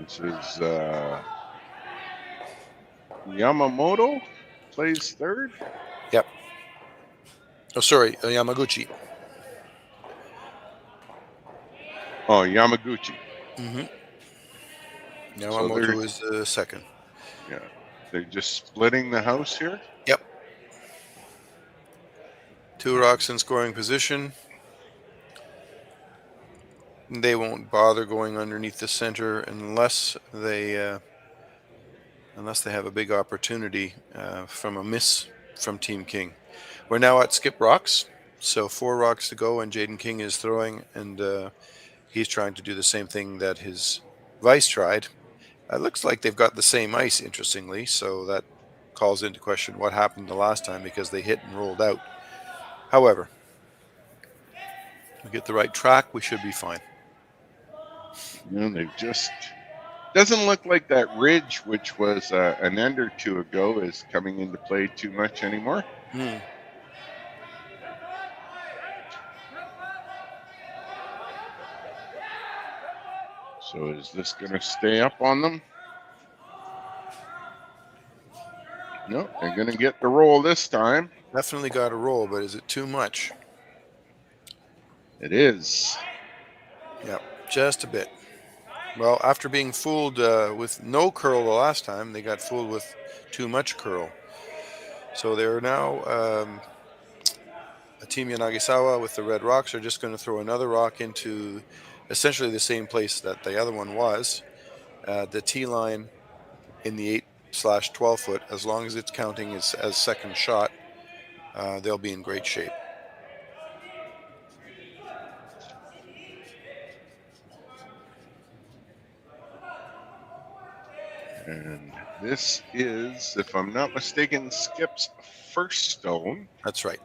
This is Yamamoto plays third. Yep. Oh, sorry, Yamaguchi. Oh, Yamaguchi. Mm-hmm. Yamamoto is the second. Yeah, they're just splitting the house here. Yep. 2 rocks in scoring position. They won't bother going underneath the center unless they have a big opportunity from a miss from Team King. We're now at skip rocks, so 4 rocks to go, and Jayden King is throwing, and he's trying to do the same thing that his vice tried. It looks like they've got the same ice, interestingly, so that calls into question what happened the last time because they hit and rolled out. However, we get the right track, we should be fine. They've just doesn't look like that ridge, which was an end or 2 ago, is coming into play too much anymore. So is this going to stay up on them? No, they're going to get the roll this time. Definitely got a roll, but is it too much? It is. Yep, just a bit. Well, after being fooled with no curl the last time, they got fooled with too much curl. So they're now Team Yanagisawa with the red rocks are just going to throw another rock into essentially the same place that the other one was. The T line in the 8/12 foot, as long as it's counting as second shot, they'll be in great shape. And this is, if I'm not mistaken, Skip's first stone. That's right.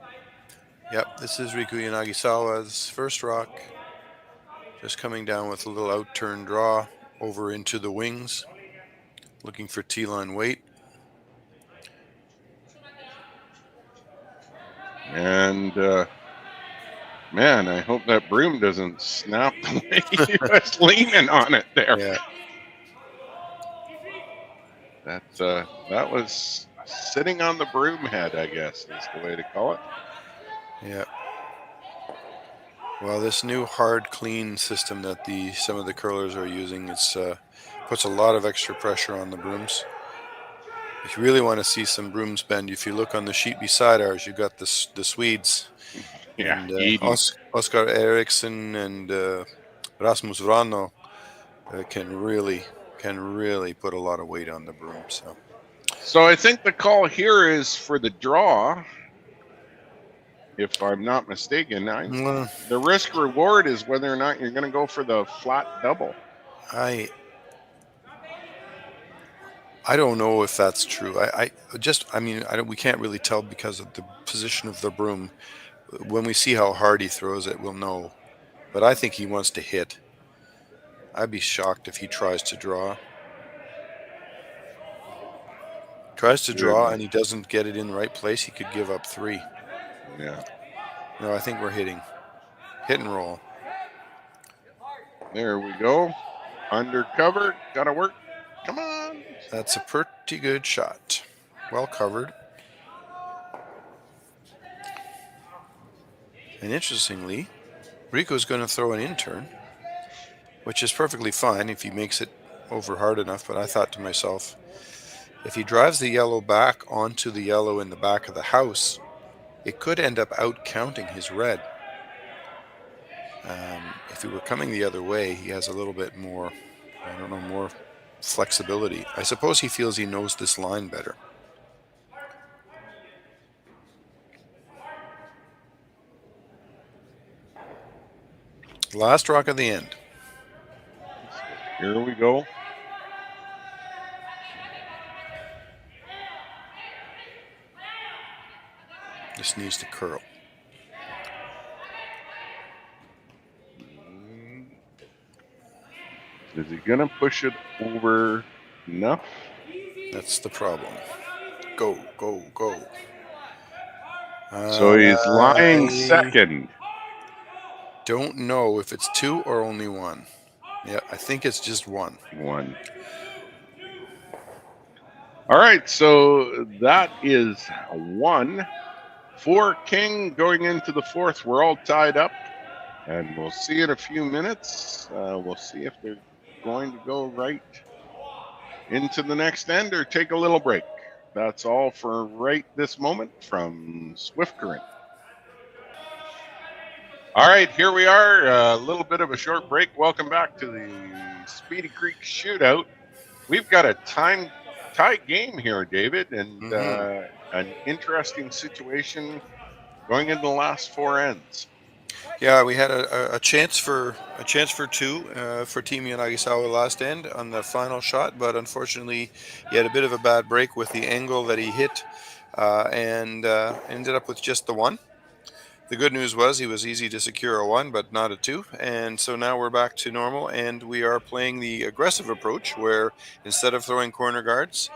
Yep, this is Riku Yanagisawa's first rock. Just coming down with a little out-turn draw over into the wings. Looking for T-line weight. And man, I hope that broom doesn't snap the way he was leaning on it there. Yeah. That was sitting on the broom head, I guess, is the way to call it. Yeah. Well, this new hard clean system that some of the curlers are using, puts a lot of extra pressure on the brooms. If you really want to see some brooms bend, if you look on the sheet beside ours, you've got the Swedes. Yeah, And Oscar Eriksson and Rasmus Vrano can really put a lot of weight on the broom. So I think the call here is for the draw, if I'm not mistaken. The risk reward is whether or not you're going to go for the flat double. I don't know if that's true. We can't really tell because of the position of the broom. When we see how hard he throws it, we'll know. But I think he wants to hit. I'd be shocked if he tries to draw. And he doesn't get it in the right place, he could give up 3. Yeah. No, I think we're hitting. Hit and roll. There we go. Undercover. Gotta work. Come on. That's a pretty good shot. Well covered. And interestingly, Rico's going to throw an in-turn, which is perfectly fine if he makes it over hard enough. But I thought to myself, if he drives the yellow back onto the yellow in the back of the house, it could end up out-counting his red. If he were coming the other way, he has a little bit more, more flexibility. I suppose he feels he knows this line better. Last rock of the end. Here we go. This needs to curl. Is he going to push it over enough? That's the problem. Go, go, go. So he's lying second. Don't know if it's 2 or only 1. Yeah, I think it's just 1. 1. All right, so that is 1 for King going into the 4th. We're all tied up, and we'll see in a few minutes. We'll see if they're going to go right into the next end or take a little break. That's all for right this moment from Swift Current. All right, here we are. A little bit of a short break. Welcome back to the Speedy Creek Shootout. We've got a tight game here, David, and an interesting situation going into the last 4 ends. Yeah, we had a chance for 2 for Team Yanagisawa last end on the final shot, but unfortunately he had a bit of a bad break with the angle that he hit and ended up with just the 1. The good news was he was easy to secure a 1, but not a 2. And so now we're back to normal, and we are playing the aggressive approach where instead of throwing corner guards,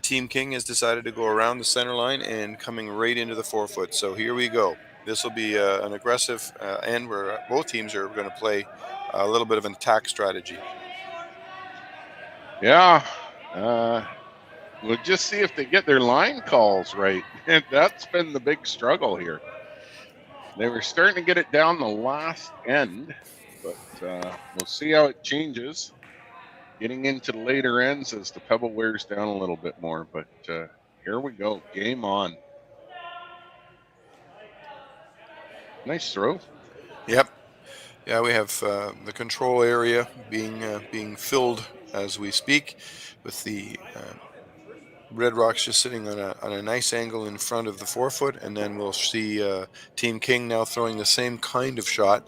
Team King has decided to go around the center line and coming right into the 4 foot. So here we go. This will be an aggressive end where both teams are going to play a little bit of an attack strategy. Yeah. We'll just see if they get their line calls right. And that's been the big struggle here. They were starting to get it down the last end, but we'll see how it changes. Getting into the later ends as the pebble wears down a little bit more. But here we go. Game on. Nice throw. Yep. Yeah, we have the control area being filled as we speak, with the red rocks just sitting on a nice angle in front of the 4-foot, and then we'll see Team King now throwing the same kind of shot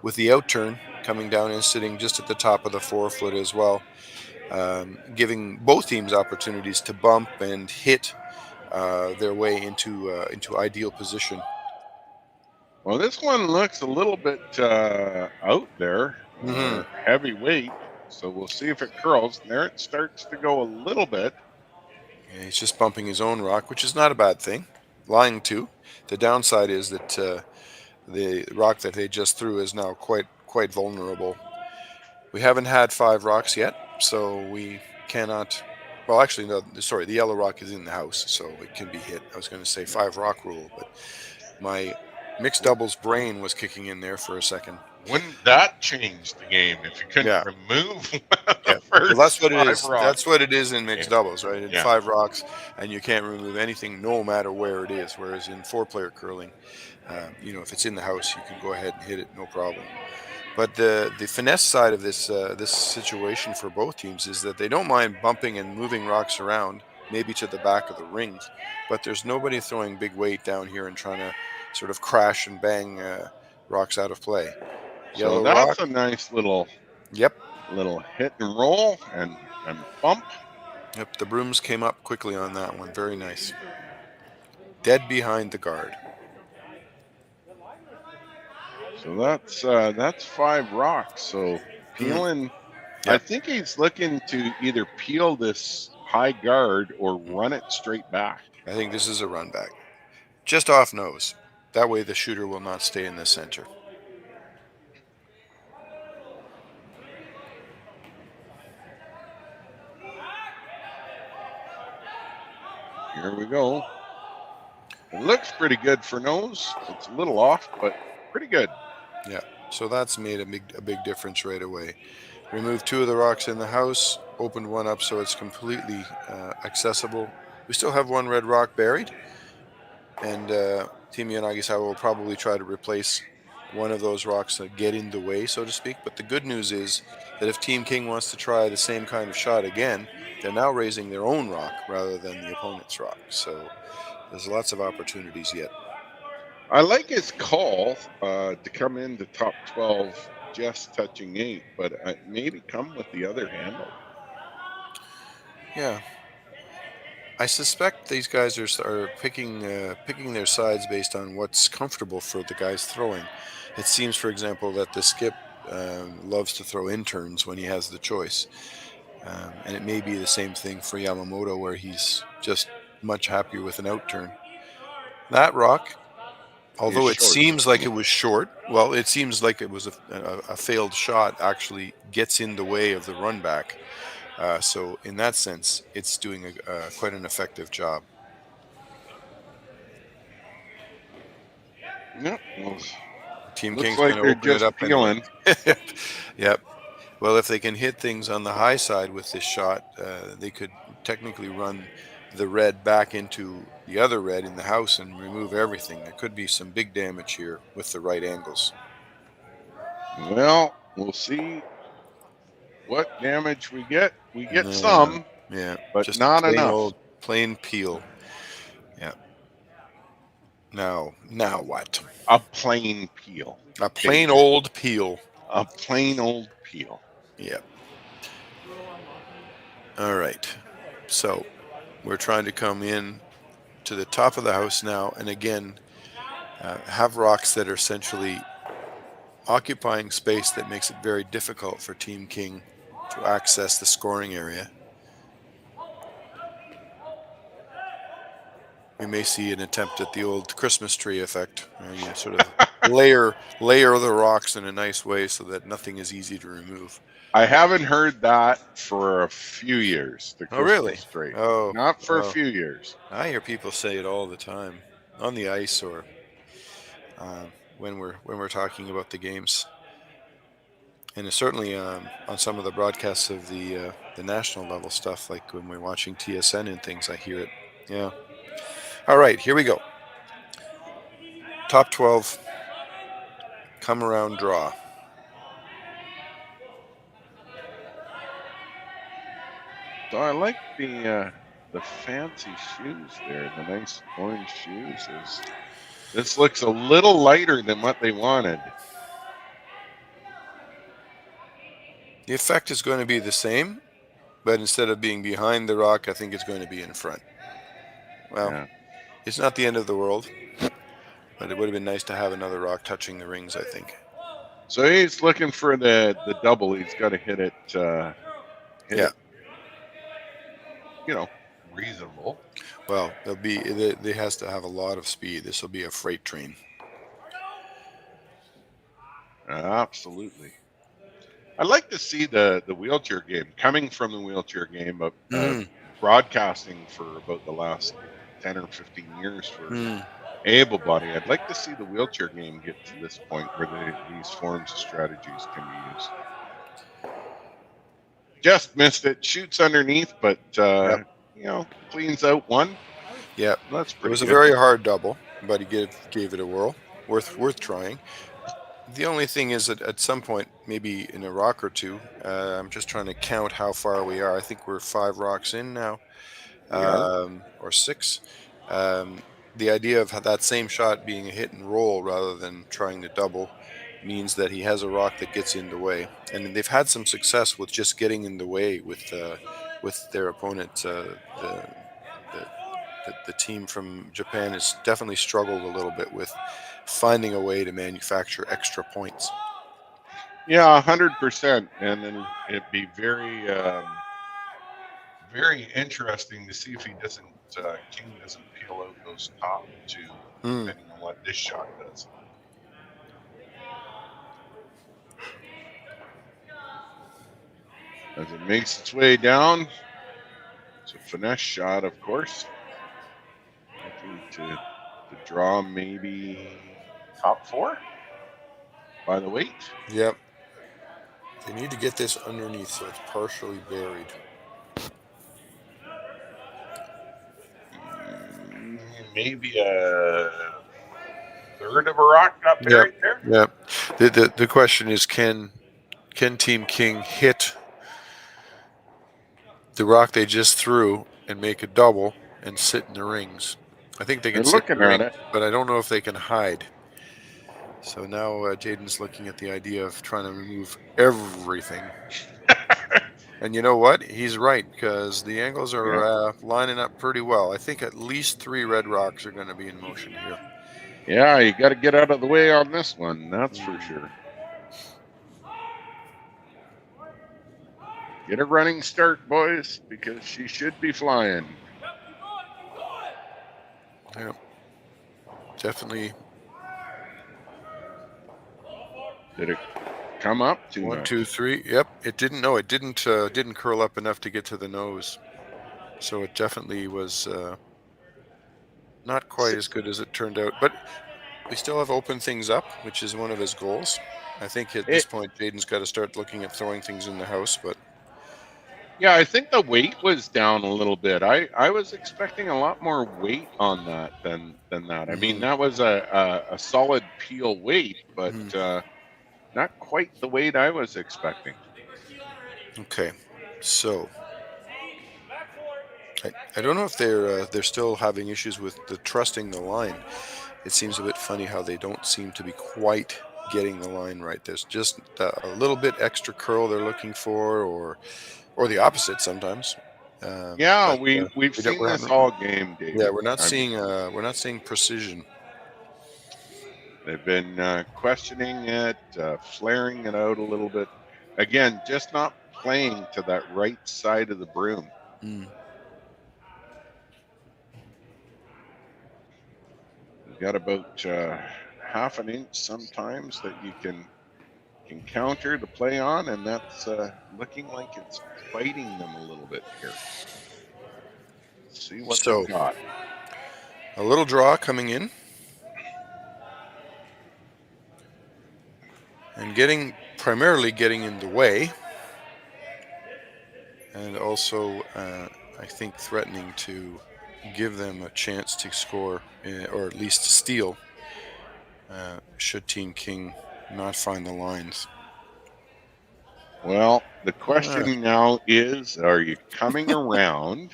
with the outturn coming down and sitting just at the top of the 4-foot as well, giving both teams opportunities to bump and hit their way into ideal position. Well, this one looks a little bit out there, heavy weight. So we'll see if it curls. There it starts to go a little bit. Yeah, he's just bumping his own rock, which is not a bad thing. Lying to. The downside is that the rock that they just threw is now quite vulnerable. We haven't had 5 rocks yet, so we cannot. Well, actually, no. Sorry, the yellow rock is in the house, so it can be hit. I was going to say 5 rock rule, but my mixed doubles brain was kicking in there for a second. Wouldn't that change the game if you couldn't remove the first well, that's what it is. rocks? That's what it is in mixed doubles, right? In Yeah. 5 rocks, and you can't remove anything, no matter where it is. Whereas in 4-player curling, if it's in the house, you can go ahead and hit it, no problem. But the finesse side of this situation for both teams is that they don't mind bumping and moving rocks around, maybe to the back of the rings, but there's nobody throwing big weight down here and trying to sort of crash and bang rocks out of play. So that's a nice little little hit and roll and bump. Yep, the brooms came up quickly on that one. Very nice. Dead behind the guard. So that's 5 rocks. So peeling, I think he's looking to either peel this high guard or run it straight back. I think this is a run back. Just off nose. That way the shooter will not stay in the center. Here we go. It looks pretty good for nose. It's a little off, but pretty good. Yeah, so that's made a big difference right away. Removed 2 of the rocks in the house, opened one up so it's completely accessible. We still have 1 red rock buried, and Team Yanagisawa will probably try to replace one of those rocks that get in the way, so to speak. But the good news is that if Team King wants to try the same kind of shot again, they're now raising their own rock rather than the opponent's rock. So there's lots of opportunities yet. I like his call to come into top 12 just touching 8, but maybe come with the other handle. Yeah. I suspect these guys are picking their sides based on what's comfortable for the guys throwing. It seems, for example, that the skip loves to throw interns when he has the choice. And it may be the same thing for Yamamoto, where he's just much happier with an outturn. That rock, although it seems like it was short, well, it seems like it was a failed shot, actually gets in the way of the run back. So in that sense, it's doing quite an effective job. Yep. Team King's going to open it up peeling. Anyway. Yep. Well, if they can hit things on the high side with this shot, they could technically run the red back into the other red in the house and remove everything. There could be some big damage here with the right angles. Well, we'll see what damage we get. We get some, but just not plain enough. Old plain peel. Yeah. Now what? A plain peel. A plain old peel. A plain old peel. Yep. All right. So we're trying to come in to the top of the house now, and again, have rocks that are essentially occupying space that makes it very difficult for Team King to access the scoring area. We may see an attempt at the old Christmas tree effect, where you sort of layer the rocks in a nice way so that nothing is easy to remove. I haven't heard that for a few years. The Oh, crystal really? straight, Oh, not for a oh. few years. I hear people say it all the time on the ice or when we're talking about the games, and it's certainly on some of the broadcasts of the national level stuff, like when we're watching TSN and things. I hear it. Yeah. All right, here we go. Top 12. Come around draw. So I like the fancy shoes there, the nice orange shoes. This looks a little lighter than what they wanted. The effect is going to be the same, but instead of being behind the rock, I think it's going to be in front. Well, Yeah. it's not the end of the world, but it would have been nice to have another rock touching the rings, I think. So he's looking for the double. He's got to hit it. Yeah. You know, reasonable. Well, they has to have a lot of speed. This will be a freight train. Absolutely. I'd like to see the wheelchair game coming from the wheelchair game, but broadcasting for about the last 10 or 15 years for able body. I'd like to see the wheelchair game get to this point where these forms of strategies can be used. Just missed it. Shoots underneath, but Yep. you know, cleans out one. Yeah, That's it pretty was good. a very hard double, but he gave it a whirl. Worth trying. The only thing is that at some point, maybe in a rock or two, I'm just trying to count how far we are. I think we're 5 rocks in now, or 6. The idea of that same shot being a hit and roll rather than trying to double means that he has a rock that gets in the way, and they've had some success with just getting in the way with their opponent. The team from Japan has definitely struggled a little bit with finding a way to manufacture extra points. Yeah, 100%, and then it'd be very, very interesting to see if he doesn't, King doesn't peel out those top two, depending on what this shot does. As it makes its way down, it's a finesse shot, of course. Looking to draw maybe top 4 by the weight. Yep. They need to get this underneath so it's partially buried. Maybe a third of a rock got buried there. Yeah. The question is, can Team King hit the rock they just threw and make a double and sit in the rings? I think they can sit in the rings, but I don't know if they can hide. So now Jayden's looking at the idea of trying to remove everything. And you know what? He's right, because the angles are lining up pretty well. I think at least 3 red rocks are going to be in motion here. Yeah, you got to get out of the way on this one. That's for sure. Get a running start, boys, because she should be flying. Yeah, definitely. Did it come up too much? 1, 2, 3. Yep, it didn't. No, it didn't curl up enough to get to the nose. So it definitely was not quite as good as it turned out. But we still have opened things up, which is one of his goals. I think at this point, Jayden's got to start looking at throwing things in the house. But yeah, I think the weight was down a little bit. I was expecting a lot more weight on that than that. I mean, that was a solid peel weight, but not quite the weight I was expecting. Okay, so I don't know if they're still having issues with trusting the line. It seems a bit funny how they don't seem to be quite getting the line right. There's just a little bit extra curl they're looking for, or the opposite sometimes. Yeah, we've seen this all game, David. Yeah, we're not seeing precision. They've been questioning it, flaring it out a little bit. Again, just not playing to that right side of the broom. We've got about half an inch sometimes that you can counter to play on, and that's looking like it's biting them a little bit here. Let's see what So they've got. a little draw coming in. And primarily getting in the way. And also, I think, threatening to give them a chance to score, or at least steal, should Team King not find the lines. Well, the question now is, are you coming around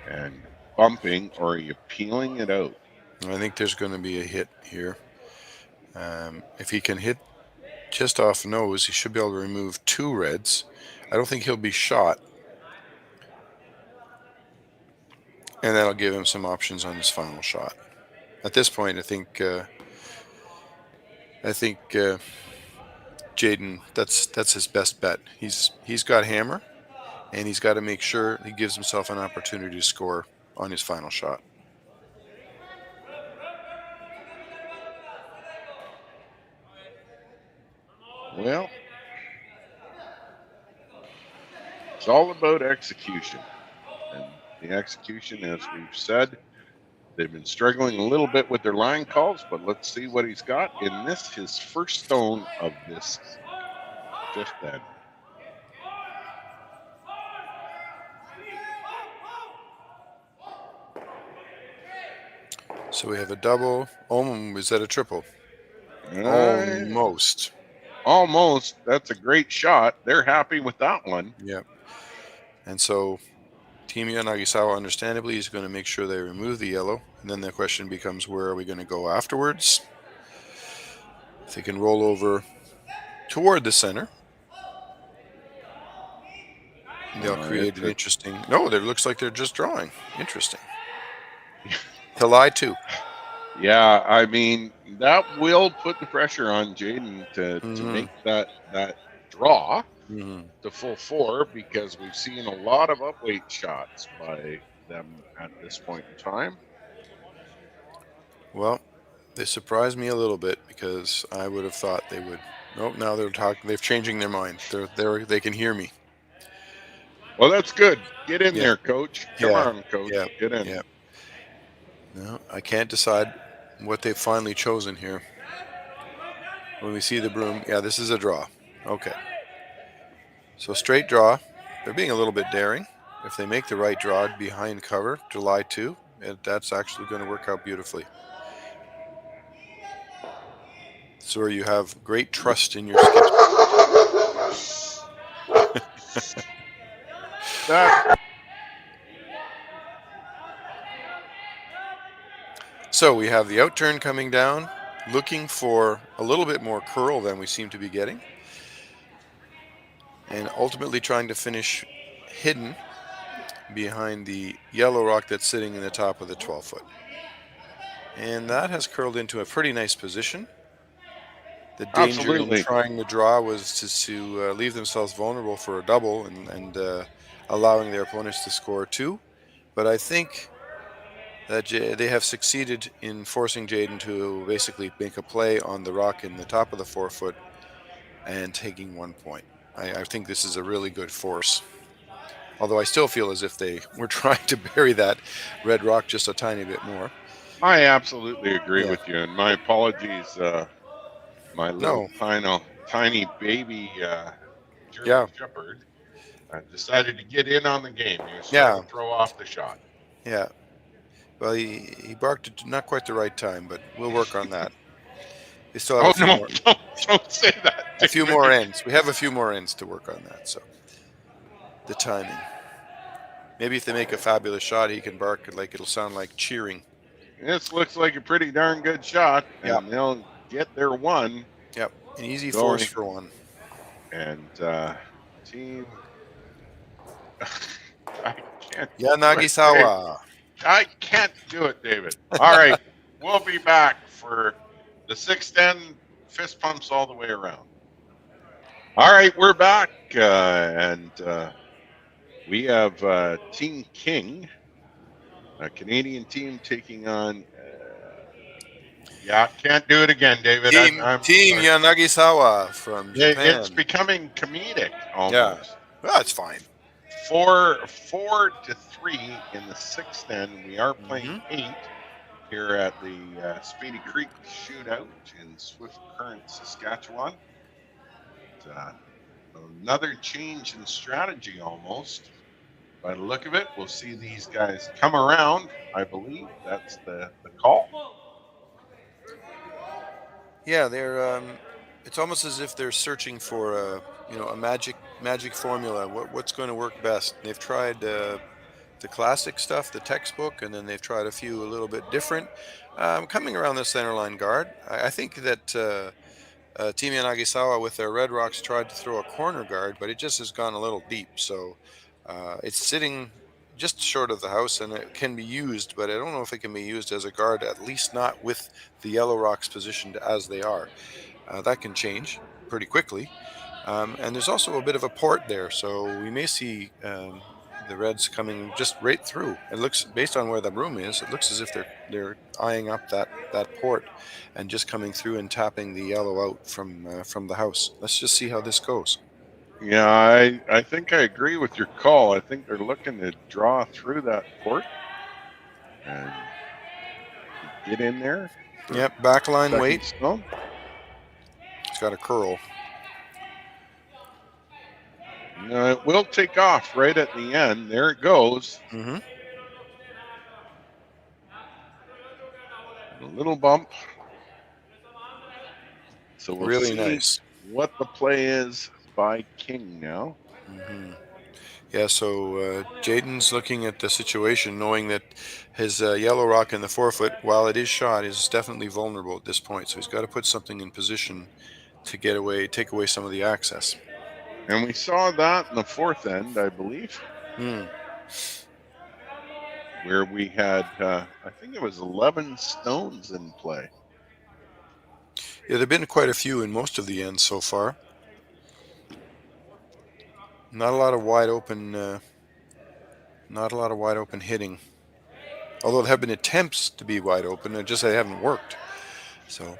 and bumping, or are you peeling it out? I think there's going to be a hit here. If he can hit just off nose, he should be able to remove 2 reds. I don't think he'll be shot. And that'll give him some options on his final shot. At this point, I think Jayden, that's his best bet. He's got hammer, and he's got to make sure he gives himself an opportunity to score on his final shot. Well, it's all about execution. And the execution, as we've said, they've been struggling a little bit with their line calls, but let's see what he's got in this, his first stone of this 5th end. So we have a double. Is that a triple? Almost. Almost. That's a great shot. They're happy with that one. Yep. And so Team Yanagisawa, understandably, is going to make sure they remove the yellow. And then the question becomes, where are we going to go afterwards? If they can roll over toward the center, they'll create an interesting... No, it looks like they're just drawing. Interesting. To lie too. Yeah, I mean, that will put the pressure on Jayden to make that draw to full 4, because we've seen a lot of upweight shots by them at this point in time. Well, they surprised me a little bit, because I would have thought they would. Nope, now they're changing their mind. They can hear me. Well, that's good. Get in there, coach. Come on, coach. Get in. Yeah. No, I can't decide what they've finally chosen here. When we see the broom, this is a draw. Okay. So straight draw. They're being a little bit daring. If they make the right draw behind cover, July 2, that's actually going to work out beautifully. So you have great trust in your skips. So we have the outturn coming down, looking for a little bit more curl than we seem to be getting, and ultimately trying to finish hidden behind the yellow rock that's sitting in the top of the 12-foot. And that has curled into a pretty nice position. The danger in trying the draw was to leave themselves vulnerable for a double and allowing their opponents to score 2. But I think that they have succeeded in forcing Jayden to basically make a play on the rock in the top of the 4-foot and taking 1 point. I think this is a really good force. Although I still feel as if they were trying to bury that red rock just a tiny bit more. I absolutely agree with you, and my apologies. My little tiny baby German Shepherd decided to get in on the game. He was trying to throw off the shot. Yeah. Well, he barked at not quite the right time, but we'll work on that. We still have don't say that. A few more ends. We have a few more ends to work on that. So the timing. Maybe if they make a fabulous shot, he can bark like it'll sound like cheering. This looks like a pretty darn good shot, and they'll get their 1. Yep, an easy force for 1. And team, I can't. Yanagisawa. I can't do it, David. All right, we'll be back for the 6th end. Fist pumps all the way around. All right, we're back, and we have Team King, a Canadian team, taking on Yeah, can't do it again, David. Team Yanagisawa from It's Japan. becoming comedic Yeah, almost. that's fine. 4-3 in the sixth end. We are playing Mm-hmm. 8 here at the Speedy Creek Shootout in Swift Current, Saskatchewan. Another change in strategy almost. By the look of it, we'll see these guys come around. I believe that's the call. Yeah, they're. It's almost as if they're searching for a magic formula. What's going to work best? They've tried the classic stuff, the textbook, and then they've tried a few a little bit different. Coming around the center line guard, I think that Team Yanagisawa with their Red Rocks tried to throw a corner guard, but it just has gone a little deep. So it's sitting just short of the house, and it can be used, but I don't know if it can be used as a guard, at least not with the Yellow Rocks positioned as they are. That can change pretty quickly. And there's also a bit of a port there, so we may see the Reds coming just right through. It looks, based on where the room is, it looks as if they're eyeing up that port and just coming through and tapping the yellow out from the house. Let's just see how this goes. Yeah, I think I agree with your call. I think they're looking to draw through that port and get in there. Yep, backline Second weight. stone. It's got a curl. It will take off right at the end. There it goes. Mm-hmm. A little bump. So we'll Really see nice. what the play is by King now. Mm-hmm. Yeah, so Jayden's looking at the situation, knowing that his yellow rock in the forefoot, while it is shot, is definitely vulnerable at this point. So he's got to put something in position to take away some of the access. And we saw that in the fourth end, I believe, where we had, I think it was 11 stones in play. Yeah, there've been quite a few in most of the ends so far. Not a lot of wide open hitting. Although there have been attempts to be wide open, they haven't worked. So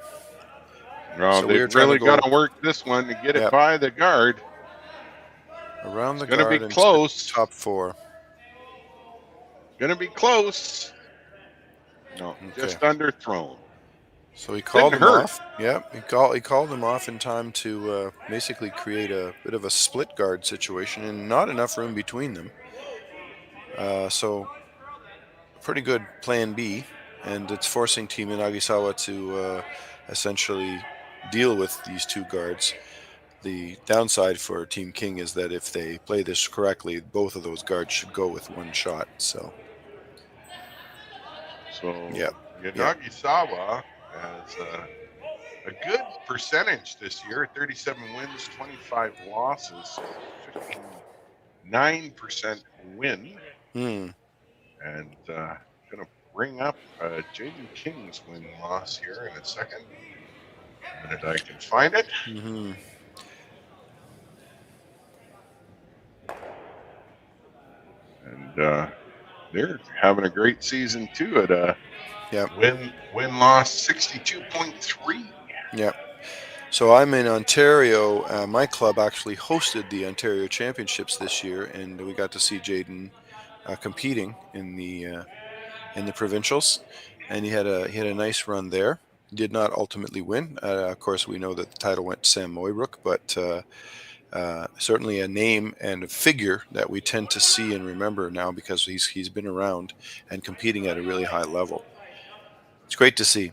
They've really got to work this one to get it by the guard. Around the guard. It's going to be close. Top 4. Going to be close. No, just underthrown. So he called him off. Yeah, he called him off in time to basically create a bit of a split guard situation, and not enough room between them. So pretty good plan B, and it's forcing Team Yanagisawa to essentially deal with these two guards. The downside for Team King is that if they play this correctly, both of those guards should go with one shot. So Yanagisawa has a good percentage this year, 37 wins, 25 losses, so 59% win. And going to bring up Jayden King's win-loss here in a second. A minute I can find it. And they're having a great season too at a win-loss 62.3. Yep. So I'm in Ontario. My club actually hosted the Ontario Championships this year, and we got to see Jayden competing in the provincials, and he had a nice run there. Did not ultimately win. Of course, we know that the title went to Sam Moybrook, but certainly a name and a figure that we tend to see and remember now because he's been around and competing at a really high level. It's great to see.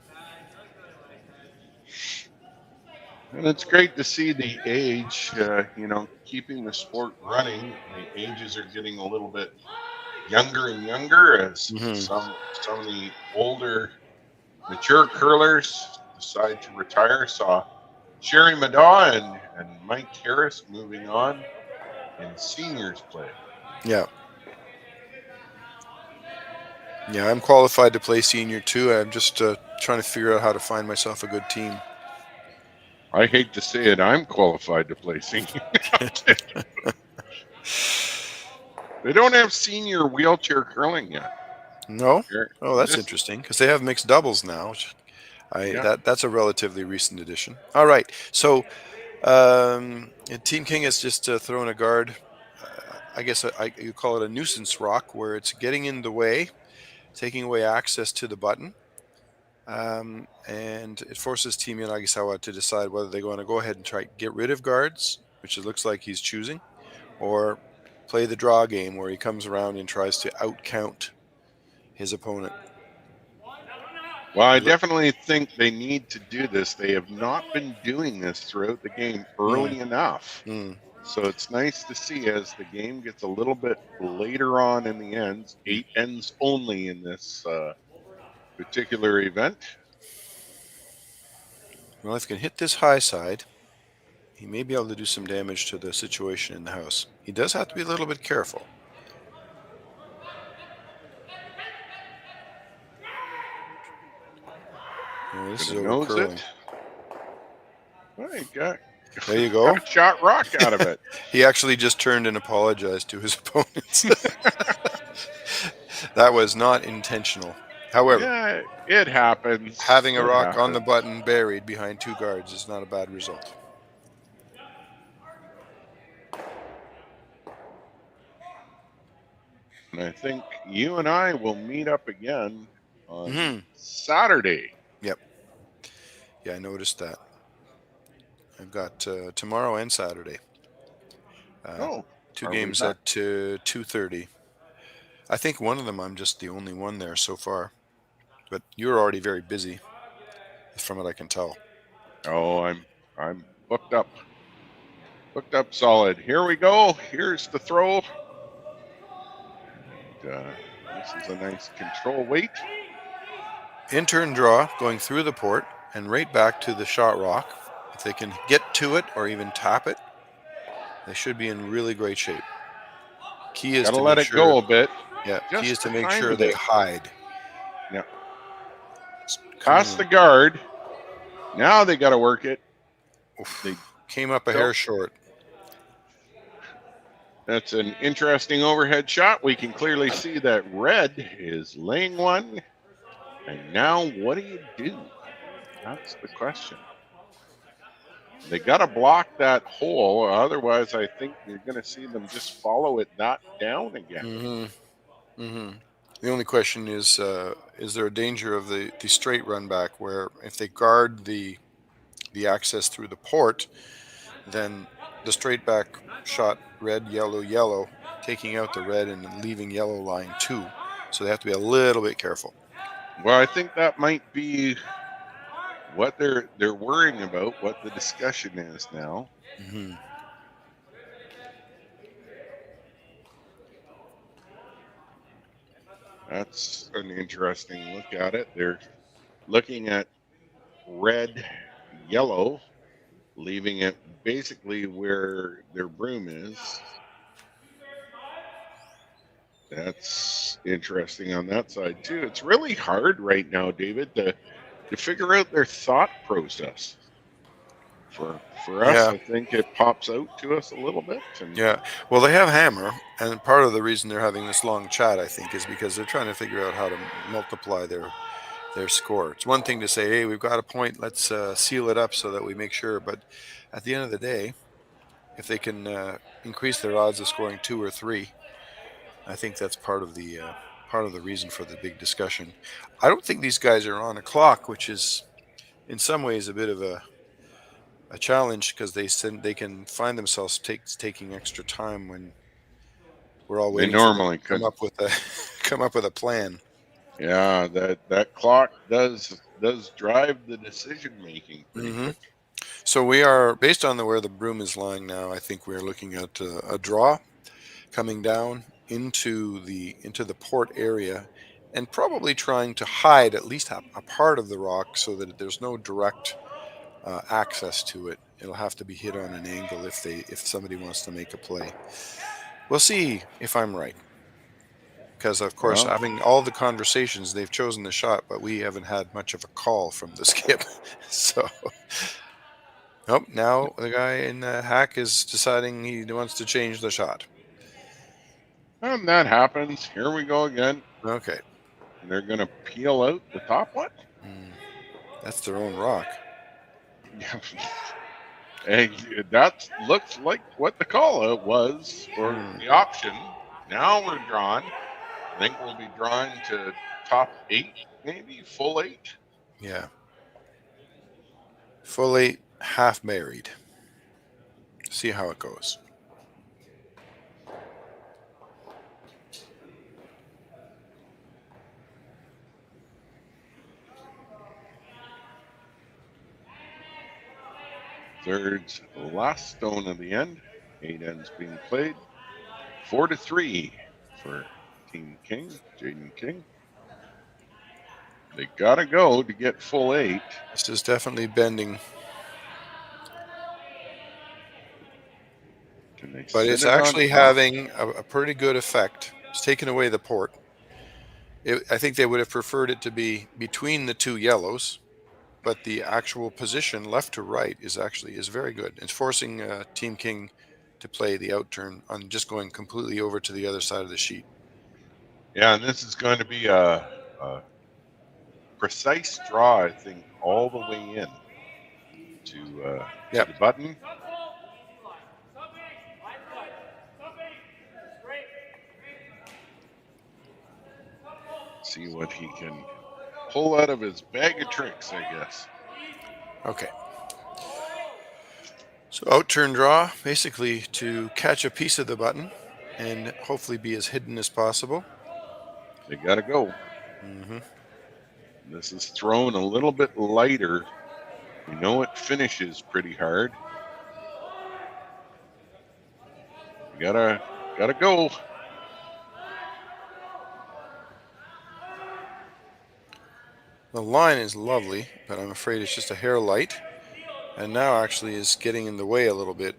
And it's great to see the age, keeping the sport running. The ages are getting a little bit younger and younger as some of the older, mature curlers decide to retire. Saw Sherry Madaw and Mike Harris moving on in seniors play. Yeah, I'm qualified to play senior too. I'm just trying to figure out how to find myself a good team. I hate to say it, I'm qualified to play senior. They don't have senior wheelchair curling yet. No? Oh, that's interesting, because they have mixed doubles now. That's a relatively recent addition. All right, so Team King has just thrown a guard. I guess you call it a nuisance rock, where it's getting in the way, taking away access to the button, and it forces Team Yanagisawa to decide whether they want to go ahead and try to get rid of guards, which it looks like he's choosing, or play the draw game where he comes around and tries to outcount his opponent. Well, I definitely think they need to do this. They have not been doing this throughout the game early enough. So it's nice to see as the game gets a little bit later on in the ends, 8 ends only in this particular event. Well, if he can hit this high side, he may be able to do some damage to the situation in the house. He does have to be a little bit careful. Oh, this is overcurling. There you go. Got a shot rock out of it. He actually just turned and apologized to his opponents. That was not intentional. However, yeah, it happens. Having a rock on the button buried behind 2 guards is not a bad result. And I think you and I will meet up again on Saturday. Yep. Yeah, I noticed that. I've got tomorrow and Saturday. 2 games at 2:30. I think one of them I'm just the only one there so far. But you're already very busy, from what I can tell. Oh, I'm booked up. Booked up solid. Here we go. Here's the throw. This is a nice control weight. In-turn draw, going through the port and right back to the shot rock. If they can get to it or even tap it, they should be in really great shape. Key is to let it go a bit. Yeah, key is to make sure they hide. Yeah. Pass the guard. Now they got to work it. They came up a hair short. That's an interesting overhead shot. We can clearly see that red is laying one. And now what do you do? That's the question. They got to block that hole. Otherwise, I think you're going to see them just follow it not down again. The only question is there a danger of the straight run back, where if they guard the access through the port, then the straight back shot red, yellow, yellow, taking out the red and leaving yellow lying 2. So they have to be a little bit careful. Well, I think that might be what they're worrying about, what the discussion is now. That's an interesting look at it. They're looking at red, yellow, leaving it basically where their broom is. That's interesting on that side too. It's really hard right now, David, to figure out their thought process. For us, I think it pops out to us a little bit. Well, they have hammer, and part of the reason they're having this long chat, I think, is because they're trying to figure out how to multiply their score. It's one thing to say, hey, we've got a point, let's seal it up so that we make sure. But at the end of the day, if they can increase their odds of scoring 2 or 3, I think that's part of the reason for the big discussion. I don't think these guys are on a clock, which is in some ways a bit of a challenge, because they can find themselves taking extra time when we're all waiting for them to come up with a plan. Yeah, that clock does drive the decision making pretty quick. So we are, based on where the broom is lying now, I think we're looking at a draw coming down into the port area, and probably trying to hide at least a part of the rock so that there's no direct access to it. It'll have to be hit on an angle if somebody wants to make a play. We'll see if I'm right, because of course, having all the conversations, they've chosen the shot, but we haven't had much of a call from the skip. So, now the guy in the hack is deciding he wants to change the shot. And that happens. Here we go again. Okay. And they're going to peel out the top one. That's their own rock. And that looks like what the call out was, or the option. Now we're drawn. I think we'll be drawing to top 8, maybe full 8. Yeah. Full 8, half buried. See how it goes. Third's last stone of the end. 8 ends being played. 4-3 for Team King, Jayden King. They gotta go to get full 8. This is definitely bending. But it's actually having a pretty good effect. It's taken away the port. I think they would have preferred it to be between the two yellows, but the actual position left to right is very good. It's forcing Team King to play the out turn on just going completely over to the other side of the sheet. Yeah, and this is going to be a precise draw, I think, all the way in to the button. See what he can pull out of his bag of tricks, I guess. Okay. So out turn draw, basically to catch a piece of the button and hopefully be as hidden as possible. They got to go. This is thrown a little bit lighter. We know it finishes pretty hard. You gotta go. The line is lovely, but I'm afraid it's just a hair light, and now actually is getting in the way a little bit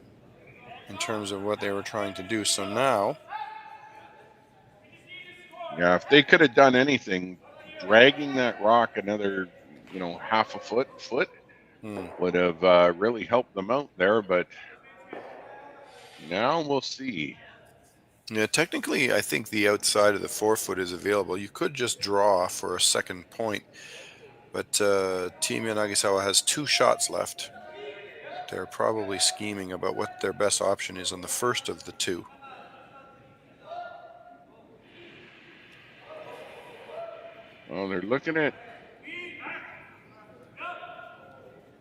in terms of what they were trying to do. So now, yeah, if they could have done anything, dragging that rock another, half a foot would have really helped them out there. But now we'll see. Yeah, technically, I think the outside of the 4-foot is available. You could just draw for a second point, but Team Yanagisawa has 2 shots left. They're probably scheming about what their best option is on the first of the 2. Well, they're looking at.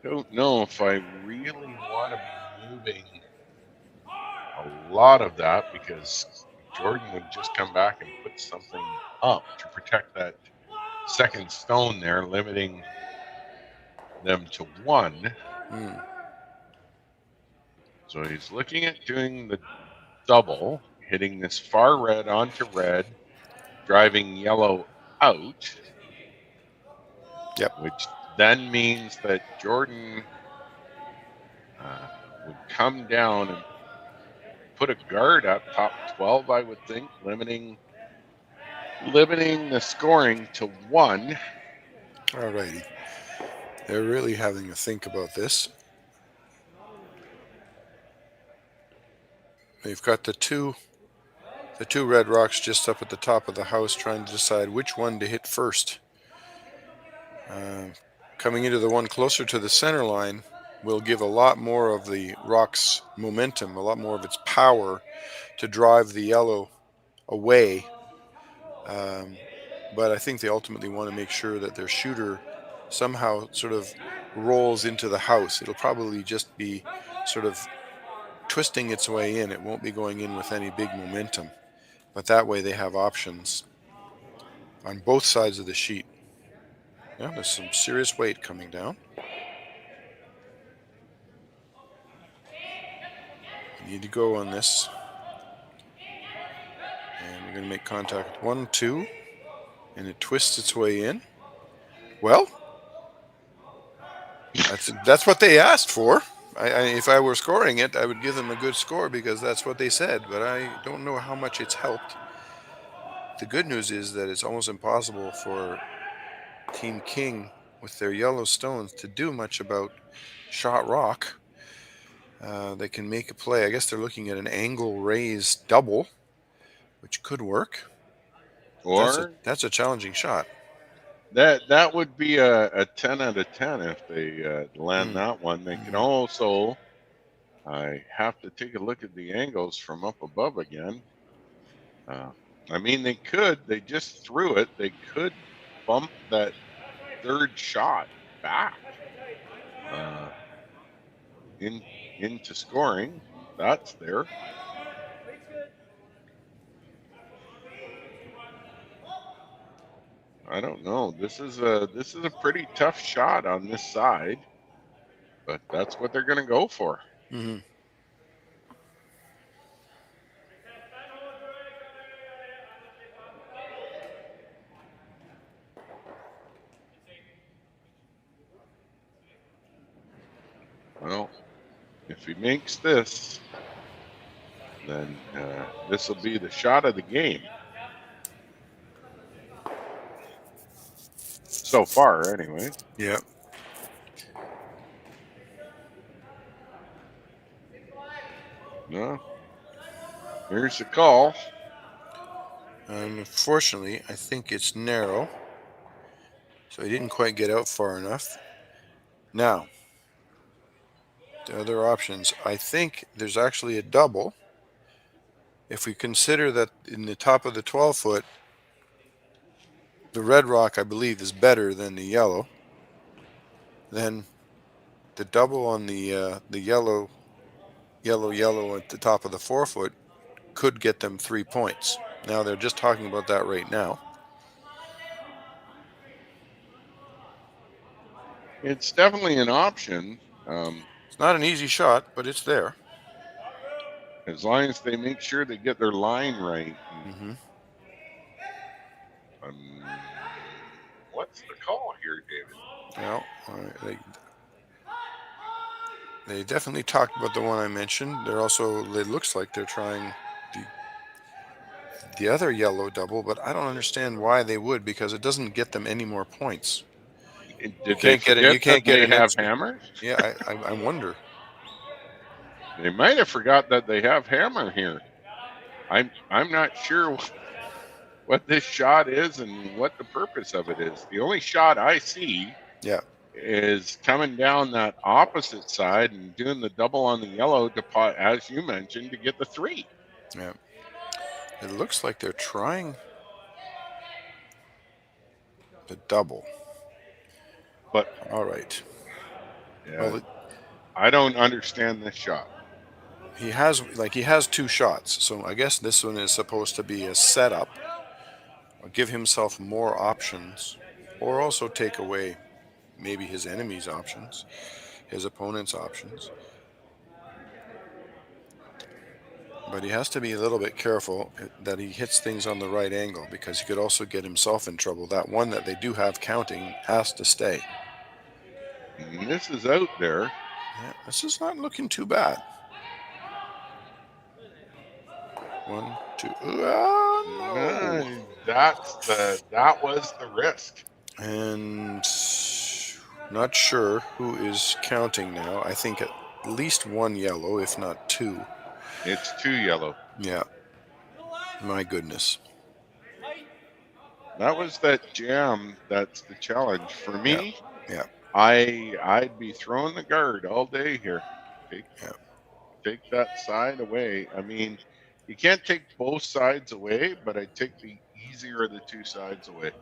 Don't know if I really want to be moving a lot of that, because Jordan would just come back and put something up to protect that second stone there, limiting them to 1. So he's looking at doing the double, hitting this far red onto red, driving yellow out. Yep. Which then means that Jordan would come down and put a guard up top 12, I would think, limiting the scoring to 1. All righty. They're really having to think about this. They've got the two red rocks just up at the top of the house, trying to decide which one to hit first. Coming into the one closer to the center line will give a lot more of the rock's momentum, a lot more of its power to drive the yellow away. But I think they ultimately want to make sure that their shooter somehow sort of rolls into the house. It'll probably just be sort of twisting its way in. It won't be going in with any big momentum. But that way they have options on both sides of the sheet. Yeah, there's some serious weight coming down. You need to go on this. And we're going to make contact 1, 2. And it twists its way in. Well, that's what they asked for. If I were scoring it, I would give them a good score because that's what they said. But I don't know how much it's helped. The good news is that it's almost impossible for Team King with their yellow stones to do much about shot rock. They can make a play. I guess they're looking at an angle raise double, which could work. Or that's a challenging shot. That would be a 10 out of 10 if they land Mm. that one. They can Mhm. also, I have to take a look at the angles from up above again. Uh, I mean, they just threw it. They could bump that third shot back uh, in into scoring. That's there. I don't know. This is a pretty tough shot on this side, but that's what they're going to go for. Mhm. Well, if he makes this, then this will be the shot of the game so far, anyway. Yeah. No, here's the call. Unfortunately, I think it's narrow, so he didn't quite get out far enough. Now, the other options. I think there's actually a double. If we consider that in the top of the 12-foot, the red rock, I believe, is better than the yellow, then the double on the yellow at the top of the 4-foot could get them 3 points. Now they're just talking about that right now. It's definitely an option, It's not an easy shot, but it's there. as long as they make sure they get their line right. And, Mm-hmm. what's the call here, David? Well, they definitely talked about the one I mentioned. They're also, it looks like they're trying the the other yellow double, but I don't understand why they would, because it doesn't get them any more points. You Did they can't get it. You forget that can't get they an have extra. hammer? Yeah, I wonder. They might have forgot that they have hammer here. I'm not sure what this shot is and what the purpose of it is. The only shot I see Yeah, is coming down that opposite side and doing the double on the yellow to pot, as you mentioned, to get the 3. yeah. It looks like they're trying the double. But All right. yeah, Well, I don't understand this shot. he has 2 shots, so I guess this one is supposed to be a setup, or give himself more options, or also take away maybe his enemy's options, his opponent's options. But he has to be a little bit careful that he hits things on the right angle, because he could also get himself in trouble. That one that they do have counting has to stay. And this is out there. Yeah, this is not looking too bad. 1, 2. No. That was the risk. And not sure who is counting now. I think at least 1 yellow, if not 2. It's 2 yellow. Yeah. My goodness. That was that jam. That's the challenge for Yeah. me. Yeah. I'd be throwing the guard all day here. Take Yeah. take that side away. I mean, you can't take both sides away, but I take the easier of the 2 sides away.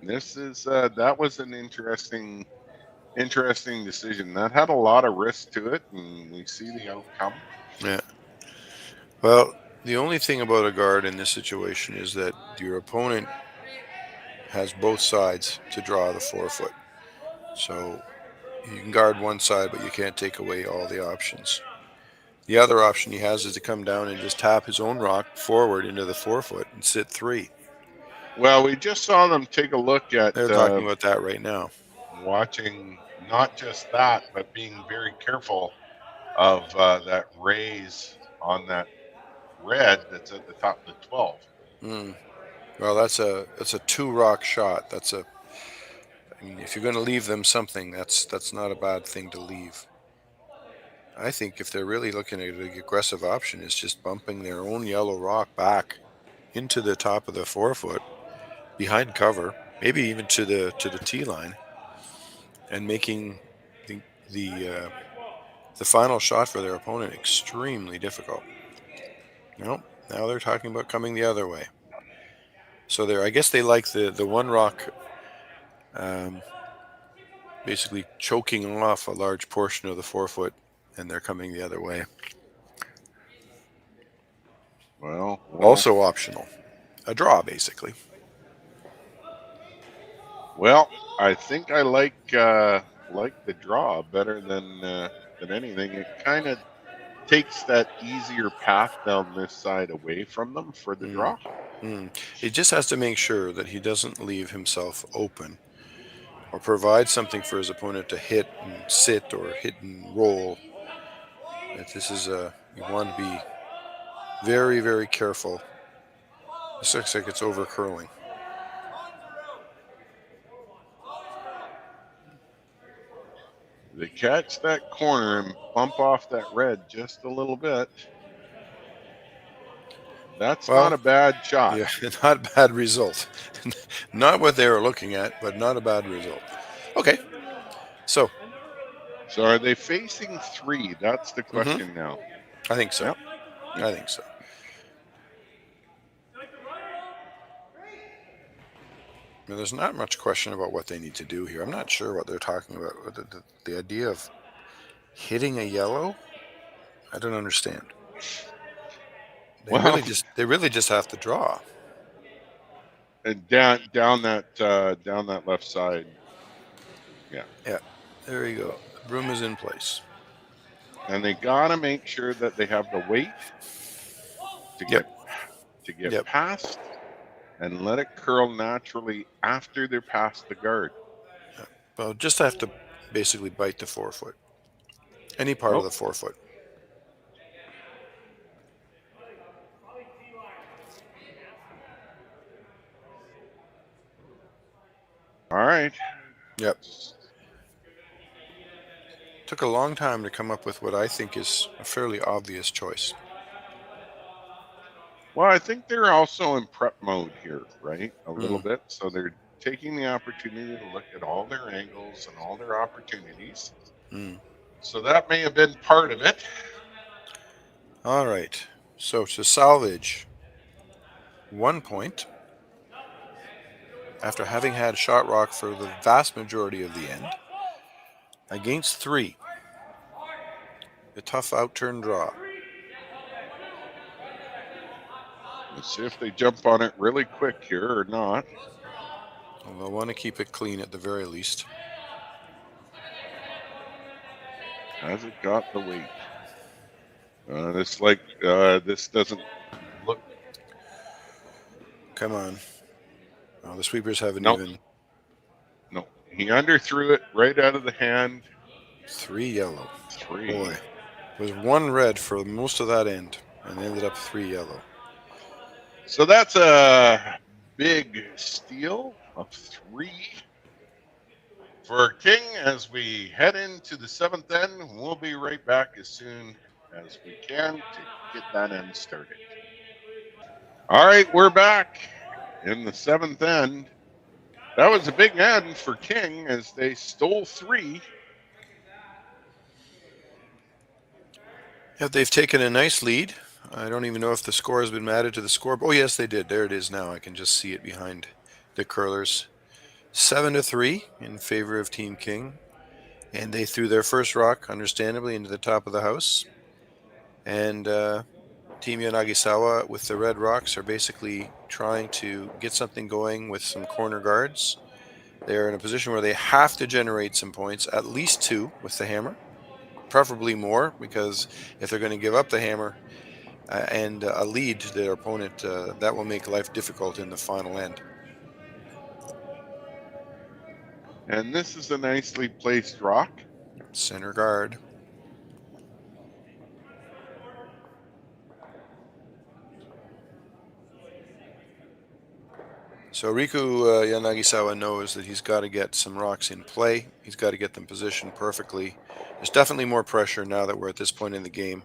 This is that was an interesting decision. That had a lot of risk to it, and we see the outcome. Yeah. Well, the only thing about a guard in this situation is that your opponent has both sides to draw the 4-foot. So you can guard one side, but you can't take away all the options. The other option he has is to come down and just tap his own rock forward into the 4-foot and sit 3. Well, we just saw them take a look at They're talking about that right now. watching not just that, but being very careful of that raise on that red that's at the top of the 12. Mm. Well, that's a 2-rock shot. I mean, if you're going to leave them something, that's not a bad thing to leave. I think if they're really looking at an aggressive option, is just bumping their own yellow rock back into the top of the 4-foot behind cover, maybe even to the tee line, and making the the uh, the final shot for their opponent extremely difficult. No, now they're talking about coming the other way. So I guess they like the one rock, um, basically choking off a large portion of the 4-foot, and they're coming the other way. Well, Also optional, a draw basically. well, I think I like the draw better than anything. It kind of takes that easier path down this side away from them for the Mm, draw. He just has to make sure that he doesn't leave himself open or provide something for his opponent to hit and sit or hit and roll. That this is you want to be very, very careful. This looks like it's over curling. They catch that corner and bump off that red just a little bit. That's not Well, a bad shot. yeah, not a bad result. Not what they were looking at, but not a bad result. Okay, so So are they facing three? That's the mhm, question now. I think so. Yep. I think so. Now, there's not much question about what they need to do here. I'm not sure what they're talking about. The idea of hitting a yellow, I don't understand. Well, They really just have to draw. and down that left side. Yeah. Yeah, there you go. The broom is in place. And they gotta make sure that they have the weight to Yep, get yep. past and let it curl naturally after they're past the guard. Well, just have to basically bite the 4-foot. Any part of Oh, the 4-foot. all right. Yep. Took a long time to come up with what I think is a fairly obvious choice. Well, I think they're also in prep mode here, right? A little Mm, bit. So they're taking the opportunity to look at all their angles and all their opportunities. mm. So that may have been part of it. All right. So to salvage 1 point after having had shot rock for the vast majority of the end against 3, a tough outturn draw. Let's see if they jump on it really quick here or not. And they'll want to keep it clean at the very least. Has it got the weight? This doesn't look. Come on. Oh, the sweepers haven't No, even. no. He underthrew it right out of the hand. 3 yellow. Boy, Three. it was 1 red for most of that end and ended up 3 yellow. So that's a big steal of 3 for King as we head into the 7th end. We'll be right back as soon as we can to get that end started. All right, we're back in the 7th end. That was a big end for King as they stole 3. Yeah, they've taken a nice lead. I don't even know if the score has been added to the score. Oh, yes, they did. There it is now. I can just see it behind the curlers. 7-3 in favor of Team King. And they threw their first rock, understandably, into the top of the house. And Team Yanagisawa, with the red rocks, are basically trying to get something going with some corner guards. They're in a position where they have to generate some points, at least 2 with the hammer, preferably more, because if they're going to give up the hammer and a lead to their opponent, that will make life difficult in the final end. And this is a nicely placed rock. Center guard. So Riku Yanagisawa knows that he's got to get some rocks in play. He's got to get them positioned perfectly. There's definitely more pressure now that we're at this point in the game.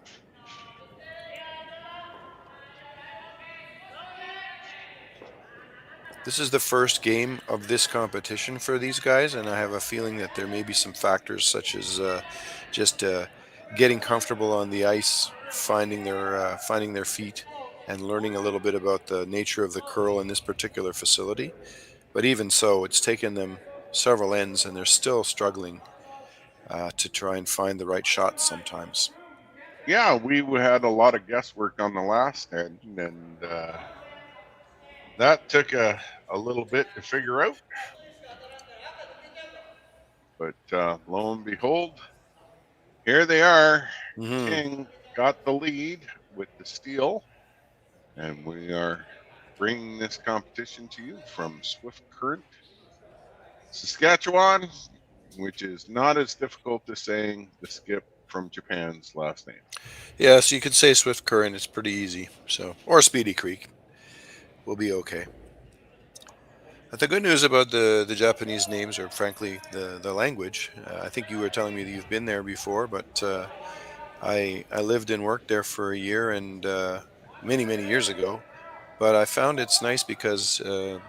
This is the first game of this competition for these guys, and I have a feeling that there may be some factors such as just getting comfortable on the ice, finding their feet, and learning a little bit about the nature of the curl in this particular facility. But even so, it's taken them several ends, and they're still struggling to try and find the right shots sometimes. Yeah, we had a lot of guesswork on the last end, and that took a little bit to figure out. But lo and behold, here they are. Mm-hmm. King got the lead with the steal, and we are bringing this competition to you from Swift Current, Saskatchewan, which is not as difficult as saying the skip from Japan's last name. Yeah, so you could say Swift Current. It's pretty easy. So, or Speedy Creek, will be okay. But the good news about the Japanese names, or frankly the language, I think you were telling me that you've been there before, but I lived and worked there for a year and many years ago. But I found it's nice because the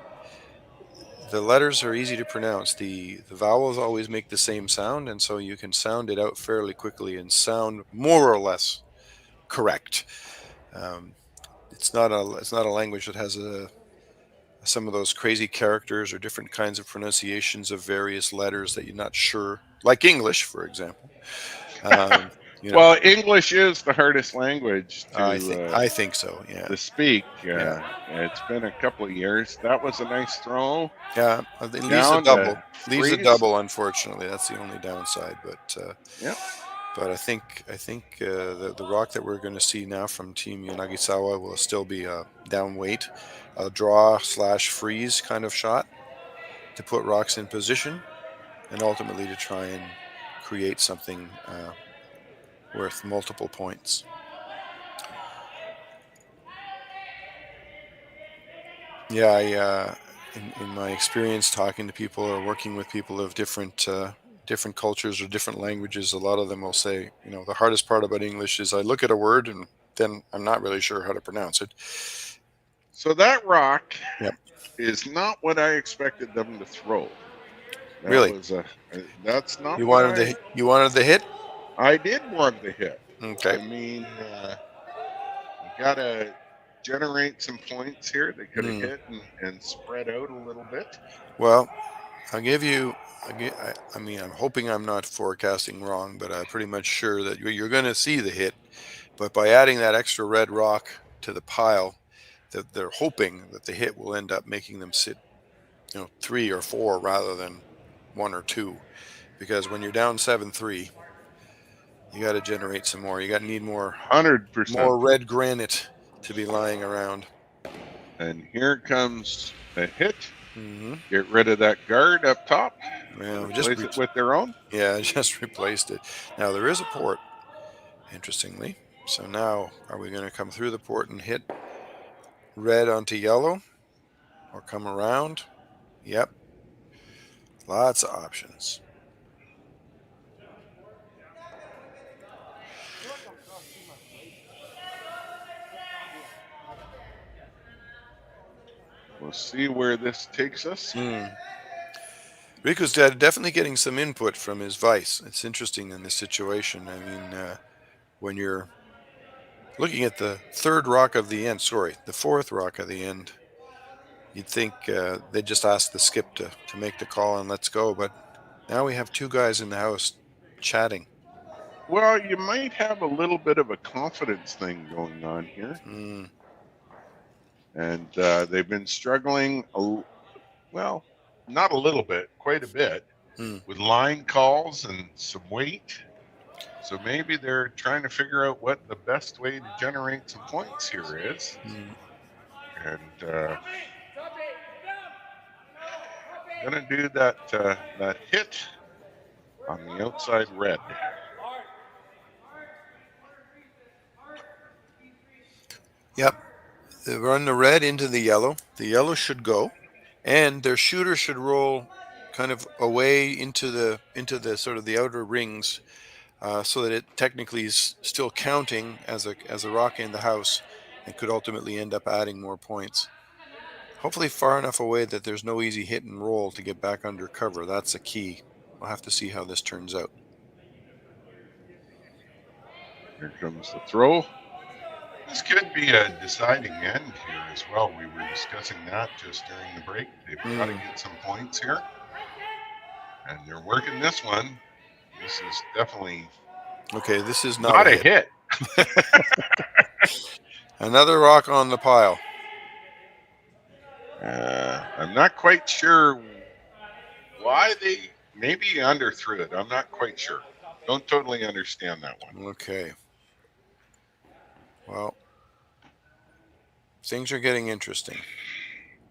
letters are easy to pronounce. The vowels always make the same sound, and so you can sound it out fairly quickly and sound more or less correct. Um, it's not a language that has some of those crazy characters or different kinds of pronunciations of various letters that you're not sure, like English, for example. Um, you know, Well, English is the hardest language I think so. Yeah, to speak. yeah, It's been a couple of years. That was a nice throw yeah. It leaves a down to double. Leaves a freeze. double. Unfortunately, that's the only downside. Yep. But I think the rock that we're going to see now from Team Yanagisawa will still be a down weight, a draw slash freeze kind of shot to put rocks in position and ultimately to try and create something worth multiple points. Yeah, in my experience talking to people or working with people of different cultures or different languages, a lot of them will say, the hardest part about English is I look at a word and then I'm not really sure how to pronounce it. So that rock Yep. is not what I expected them to throw. That Really, was that's not what you wanted the hit. I did want to hit. Okay. I mean, you gotta generate some points here. They could have Hmm. hit and spread out a little bit. Well, I'll give you. I mean, I'm hoping I'm not forecasting wrong, but I'm pretty much sure that you're going to see the hit. But by adding that extra red rock to the pile, that they're hoping that the hit will end up making them sit, 3 or 4 rather than 1 or 2. Because when you're down 7-3, you got to generate some more. You got to need 100%. more red granite to be lying around. And here comes a hit. Mm-hmm. Get rid of that guard up top. Well, Replace it with their own. yeah, just replaced it. Now there is a port, interestingly. So now, are we going to come through the port and hit red onto yellow, or come around? Yep, lots of options. We'll see where this takes us. Riku's dad definitely getting some input from his vice. It's interesting in this situation. I mean, when you're looking at the third rock of the end, sorry, the fourth rock of the end, you'd think they'd just ask the skip to make the call and let's go. But now we have 2 guys in the house chatting. Well, you might have a little bit of a confidence thing going on here. And they've been struggling, well, not a little bit, quite a bit, with line calls and some weight. So maybe they're trying to figure out what the best way to generate some points here is. And gonna do that hit on the outside red. Yep. They run the red into the yellow. The yellow should go. and their shooter should roll kind of away into the sort of the outer rings, so that it technically is still counting as a rock in the house, and could ultimately end up adding more points. Hopefully far enough away that there's no easy hit and roll to get back under cover. That's the key. We'll have to see how this turns out. Here comes the throw. This could be a deciding end here as well. We were discussing that just during the break. They've got to get some points here. And they're working this one. This is definitely Okay, this is not a hit. Another rock on the pile. I'm not quite sure why they maybe underthrew it. I'm not quite sure. Don't totally understand that one. Okay. Well, things are getting interesting.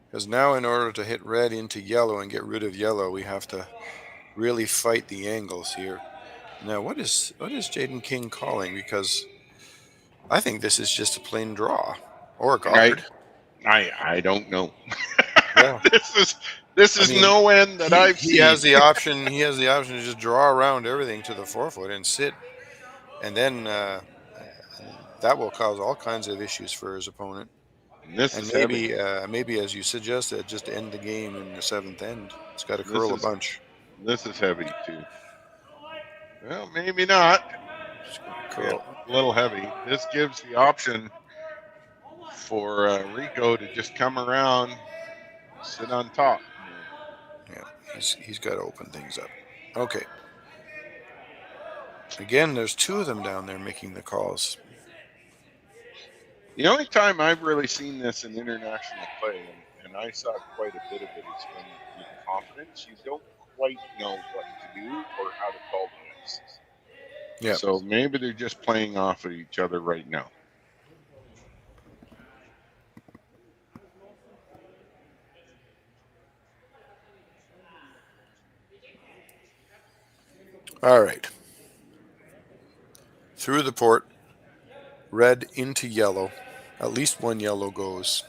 Because now in order to hit red into yellow and get rid of yellow, we have to really fight the angles here. Now, what is Jayden King calling? Because I think this is just a plain draw or guard. I don't know. Yeah. this is no end that I've seen. He has the option. He has the option to just draw around everything to the forefoot and sit, and then that will cause all kinds of issues for his opponent. And maybe as you suggested, just end the game in the seventh end. It's got to curl a bunch. This is heavy too. Well, maybe not. Curl. Yeah, a little heavy. This gives the option for Rico to just come around, sit on top. Yeah, he's got to open things up. Okay. Again, there's two of them down there making the calls. The only time I've really seen this in international play, and I saw quite a bit of it, is when in confidence you don't quite know what to do or how to call the misses. Yeah. So maybe they're just playing off of each other right now. All right. Through the port, red into yellow. At least one yellow goes.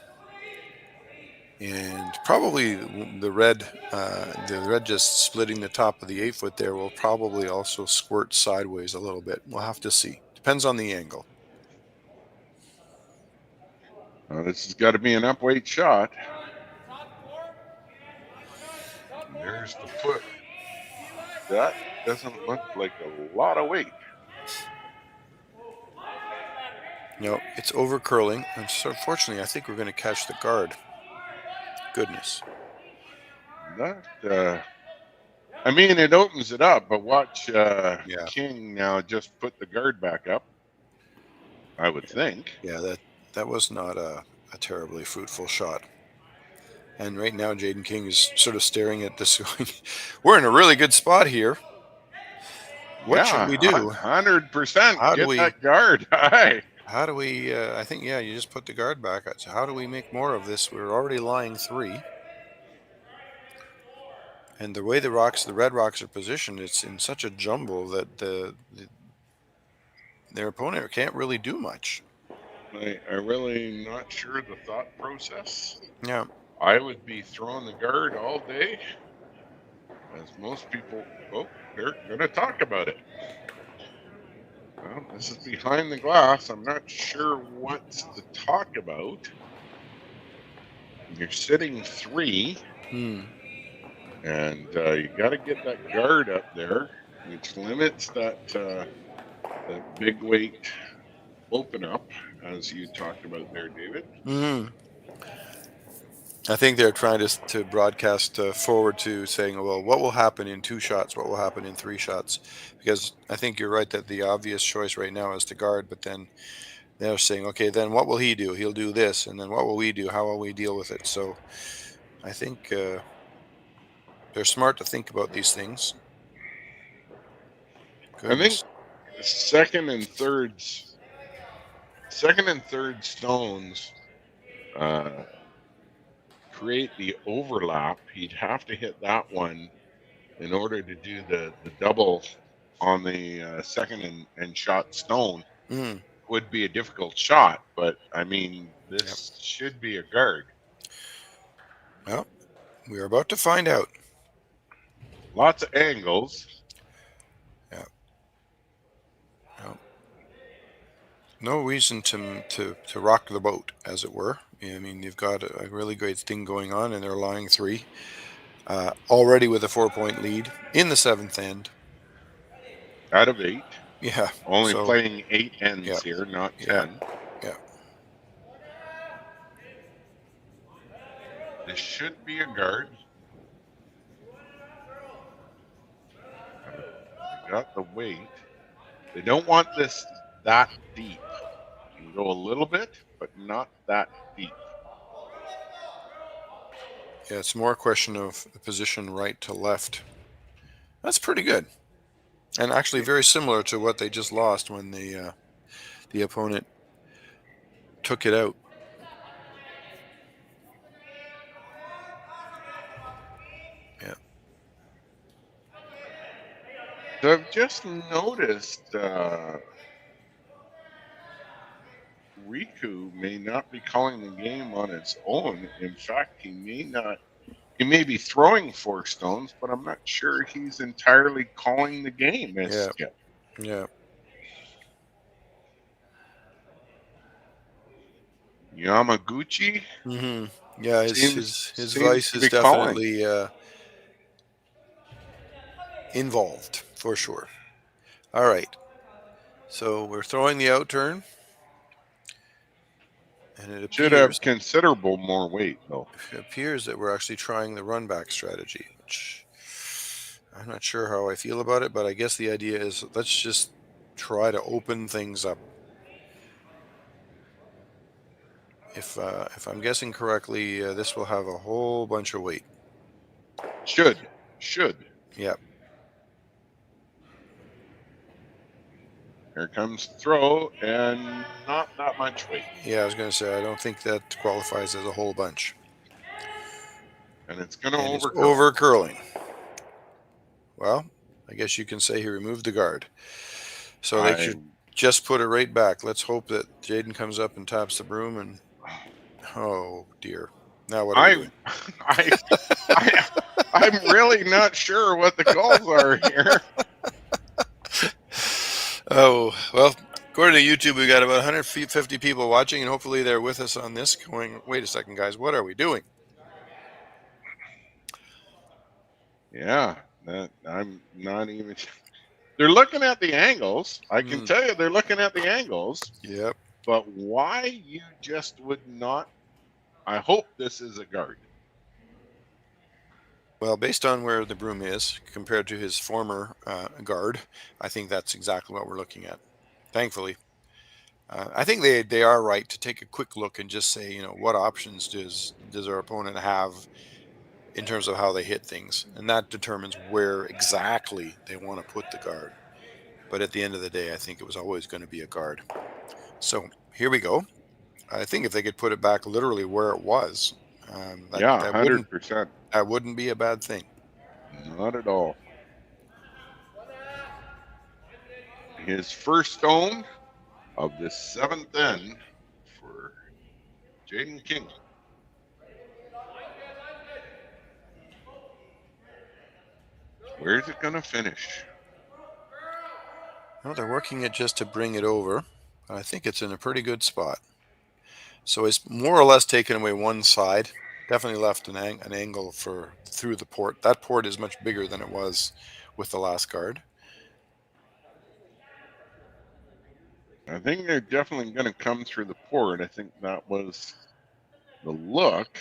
And probably the red just splitting the top of the 8-foot there will probably also squirt sideways a little bit. We'll have to see. Depends on the angle. This has got to be an upweight shot. And there's the foot. That doesn't look like a lot of weight. No, it's over curling. And so fortunately, I think we're going to catch the guard. Goodness. I mean, it opens it up, but watch King now just put the guard back up, I would think. Yeah, that was not a terribly fruitful shot. And right now, Jayden King is sort of staring at this going, we're in a really good spot here. What should we do? 100%. Get that guard. How do we, I think, you just put the guard back. So how do we make more of this? We're already lying 3. And the way the red rocks are positioned, it's in such a jumble that their opponent can't really do much. I'm really not sure the thought process. Yeah. I would be throwing the guard all day, as most people, they're going to talk about it. Well, this is behind the glass. I'm not sure what's to talk about. You're sitting 3. And you got to get that guard up there, which limits that big weight open up, as you talked about there, David. I think they're trying to broadcast forward to saying, well, what will happen in 2 shots? What will happen in 3 shots? Because I think you're right that the obvious choice right now is to guard, but then they're saying, okay, then what will he do? He'll do this. And then what will we do? How will we deal with it? So I think they're smart to think about these things. Goodness. I think second and third stones create the overlap. He'd have to hit that one in order to do the double on the second and shot stone. Would be a difficult shot, but I mean, this should be a guard. Well, We are about to find out. Lots of angles. Yeah. No reason to rock the boat, as it were. I mean, you've got a really great thing going on, and they're lying 3 already with a 4-point lead in the 7th end. Out of 8. Yeah. Only So, playing 8 ends yeah, here, not yeah, 10. yeah. This should be a guard. They got the weight. They don't want this that deep. You can go a little bit, but not that deep. Yeah, it's more a question of the position right to left. That's pretty good, and actually very similar to what they just lost when the opponent took it out. Yeah. So I've just noticed Riku may not be calling the game on its own. In fact, he may be throwing 4 stones, but I'm not sure he's entirely calling the game as Yeah. Skip. Yeah. Yamaguchi Yeah. His seems vice to is be calling. definitely involved for sure. All right. So we're throwing the out turn, and Should have considerable more weight though. it appears that we're actually trying the run back strategy, which I'm not sure how I feel about it, but I guess the idea is let's just try to open things up. If I'm guessing correctly, this will have a whole bunch of weight. Should. Yeah. Here comes the throw, and not that much weight. Yeah, I was going to say I don't think that qualifies as a whole bunch. And it's going to And it's overcurl. over curling. Well, I guess you can say he removed the guard. So they should just put it right back. Let's hope that Jayden comes up and taps the broom and oh dear. Now what are we doing? I'm really not sure what the calls are here. Oh, well, according to YouTube, we got about 150 people watching, and hopefully they're with us on this going, wait a second, guys, what are we doing? Yeah, I'm not even. They're looking at the angles. I can tell you they're looking at the angles. Yep. But why you just would not? I hope this is a guard. Well, based on where the broom is compared to his former guard, I think that's exactly what we're looking at. Thankfully, I think they are right to take a quick look and just say, what options does our opponent have in terms of how they hit things, and that determines where exactly they want to put the guard. But at the end of the day, I think it was always going to be a guard. So here we go. I think if they could put it back literally where it was, yeah, 100%. That wouldn't be a bad thing. Not at all. His first stone of the 7th end for Jayden King. Where's it going to finish? Well, they're working it just to bring it over. I think it's in a pretty good spot. So it's more or less taken away one side. Definitely left an angle through the port. That port is much bigger than it was with the last guard. I think they're definitely going to come through the port. I think that was the look.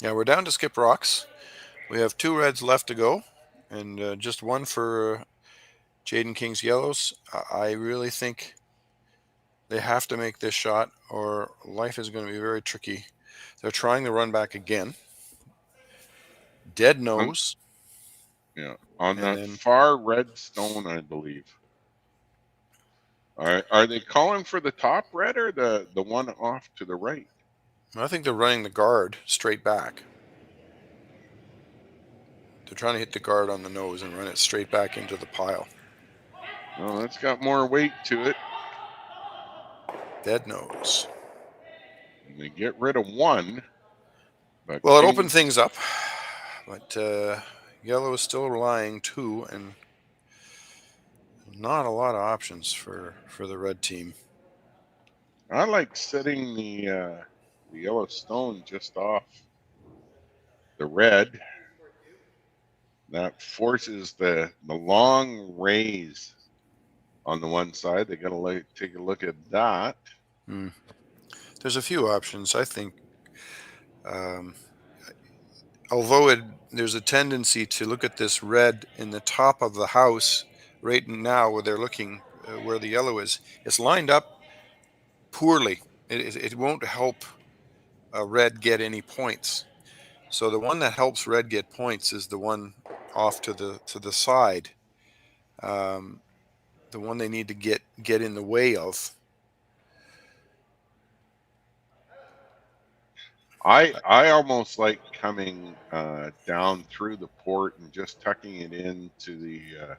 Yeah, we're down to skip rocks. We have 2 reds left to go, and just 1 for Jayden King's yellows. I really think they have to make this shot, or life is going to be very tricky. They're trying to run back again. Dead nose. Yeah, on that far red stone, I believe. Are they calling for the top red or the one off to the right? I think they're running the guard straight back. They're trying to hit the guard on the nose and run it straight back into the pile. Oh, that's got more weight to it. Dead nose. And they get rid of 1, But Well, it King, opened things up, but yellow is still relying too, and not a lot of options for the red team. I like setting the yellow stone just off the red. That forces the long rays on the one side. They got to take a look at that. There's a few options, I think. Although there's a tendency to look at this red in the top of the house right now where they're looking where the yellow is. It's lined up poorly. It won't help red get any points. So the one that helps red get points is the one off to the side. The one they need to get in the way of. I almost like coming down through the port and just tucking it into the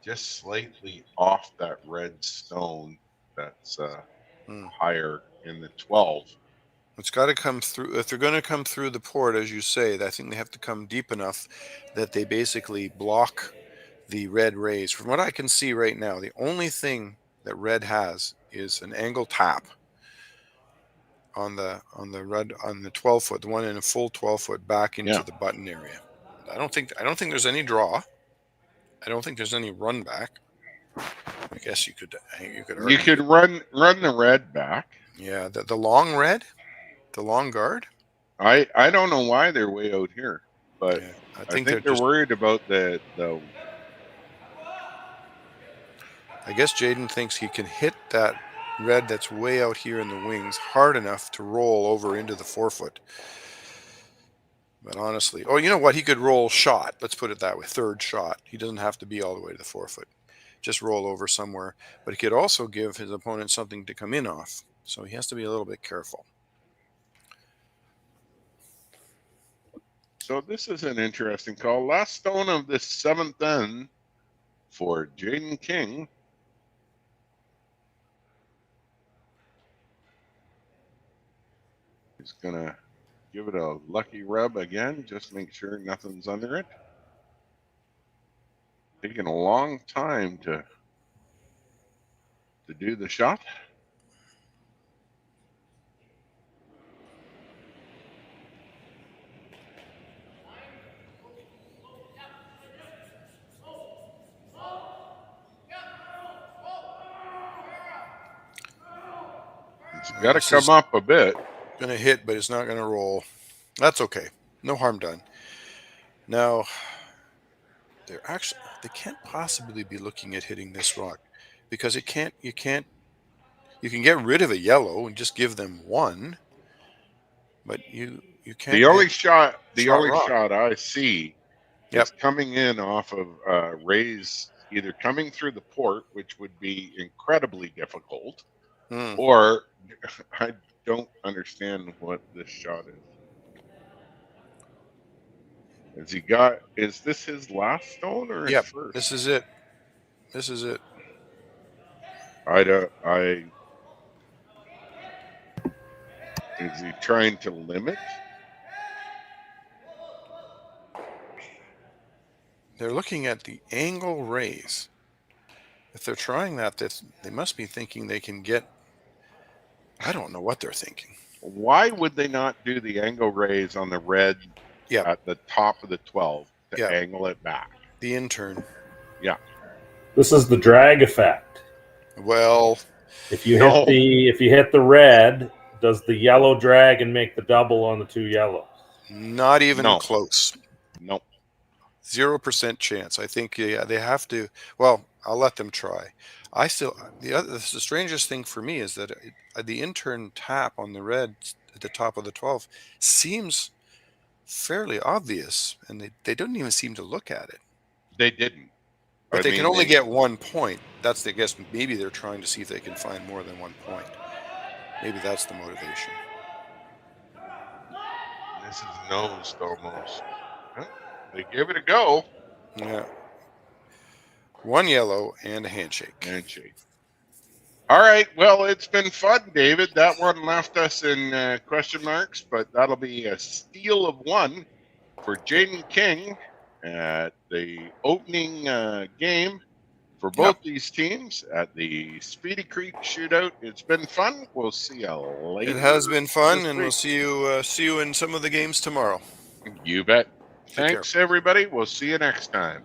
just slightly off that red stone that's higher in the 12. It's got to come through. If they're going to come through the port, as you say, I think they have to come deep enough that they basically block the red rays. From what I can see right now, the only thing that red has is an angle tap on the 12-foot, the one in a full 12-foot back into the button area. I don't think there's any draw. I don't think there's any run back. I guess you could argue. You could run the red back. Yeah, the long red, the long guard. I don't know why they're way out here, but Yeah, I think they're worried about the. I guess Jayden thinks he can hit that red that's way out here in the wings hard enough to roll over into the 4-foot. But honestly, you know what? He could roll shot. Let's put it that way. Third shot. He doesn't have to be all the way to the 4-foot. Just roll over somewhere. But he could also give his opponent something to come in off. So he has to be a little bit careful. So this is an interesting call. Last stone of this 7th end for Jayden King. He's gonna give it a lucky rub again, just make sure nothing's under it. Taking a long time to do the shot. It's got to come up a bit. Going to hit, but it's not going to roll. That's okay. No harm done. Now, they can't possibly be looking at hitting this rock because you can get rid of a yellow and just give them one, but you can't. The only shot I see is coming in off of rays, either coming through the port, which would be incredibly difficult, or I don't understand what this shot is. Is this his last stone or his first? This is it. This is it. Is he trying to limit? They're looking at the angle rays. If they're trying that, they must be thinking they can get. I don't know what they're thinking. Why would they not do the angle rays on the red at the top of the 12 to angle it back? The intern. Yeah. This is the drag effect. Well, if you hit the red, does the yellow drag and make the double on the two yellows? Not even close. Nope. 0% chance. I think they have to. Well, I'll let them try. The strangest thing for me is that the intern tap on the red at the top of the 12 seems fairly obvious, and they don't even seem to look at it. They didn't. But they can only get 1 point. That's I guess maybe they're trying to see if they can find more than 1 point. Maybe that's the motivation. This is nosed almost. They give it a go. Yeah. 1 yellow and a handshake. All right. Well, it's been fun, David. That one left us in question marks, but that'll be a steal of one for Jayden King at the opening game for both these teams at the Speedy Creek Shootout. It's been fun. We'll see you later. It has been fun, this and we'll week. see you in some of the games tomorrow. You bet. Take care. Thanks, everybody. We'll see you next time.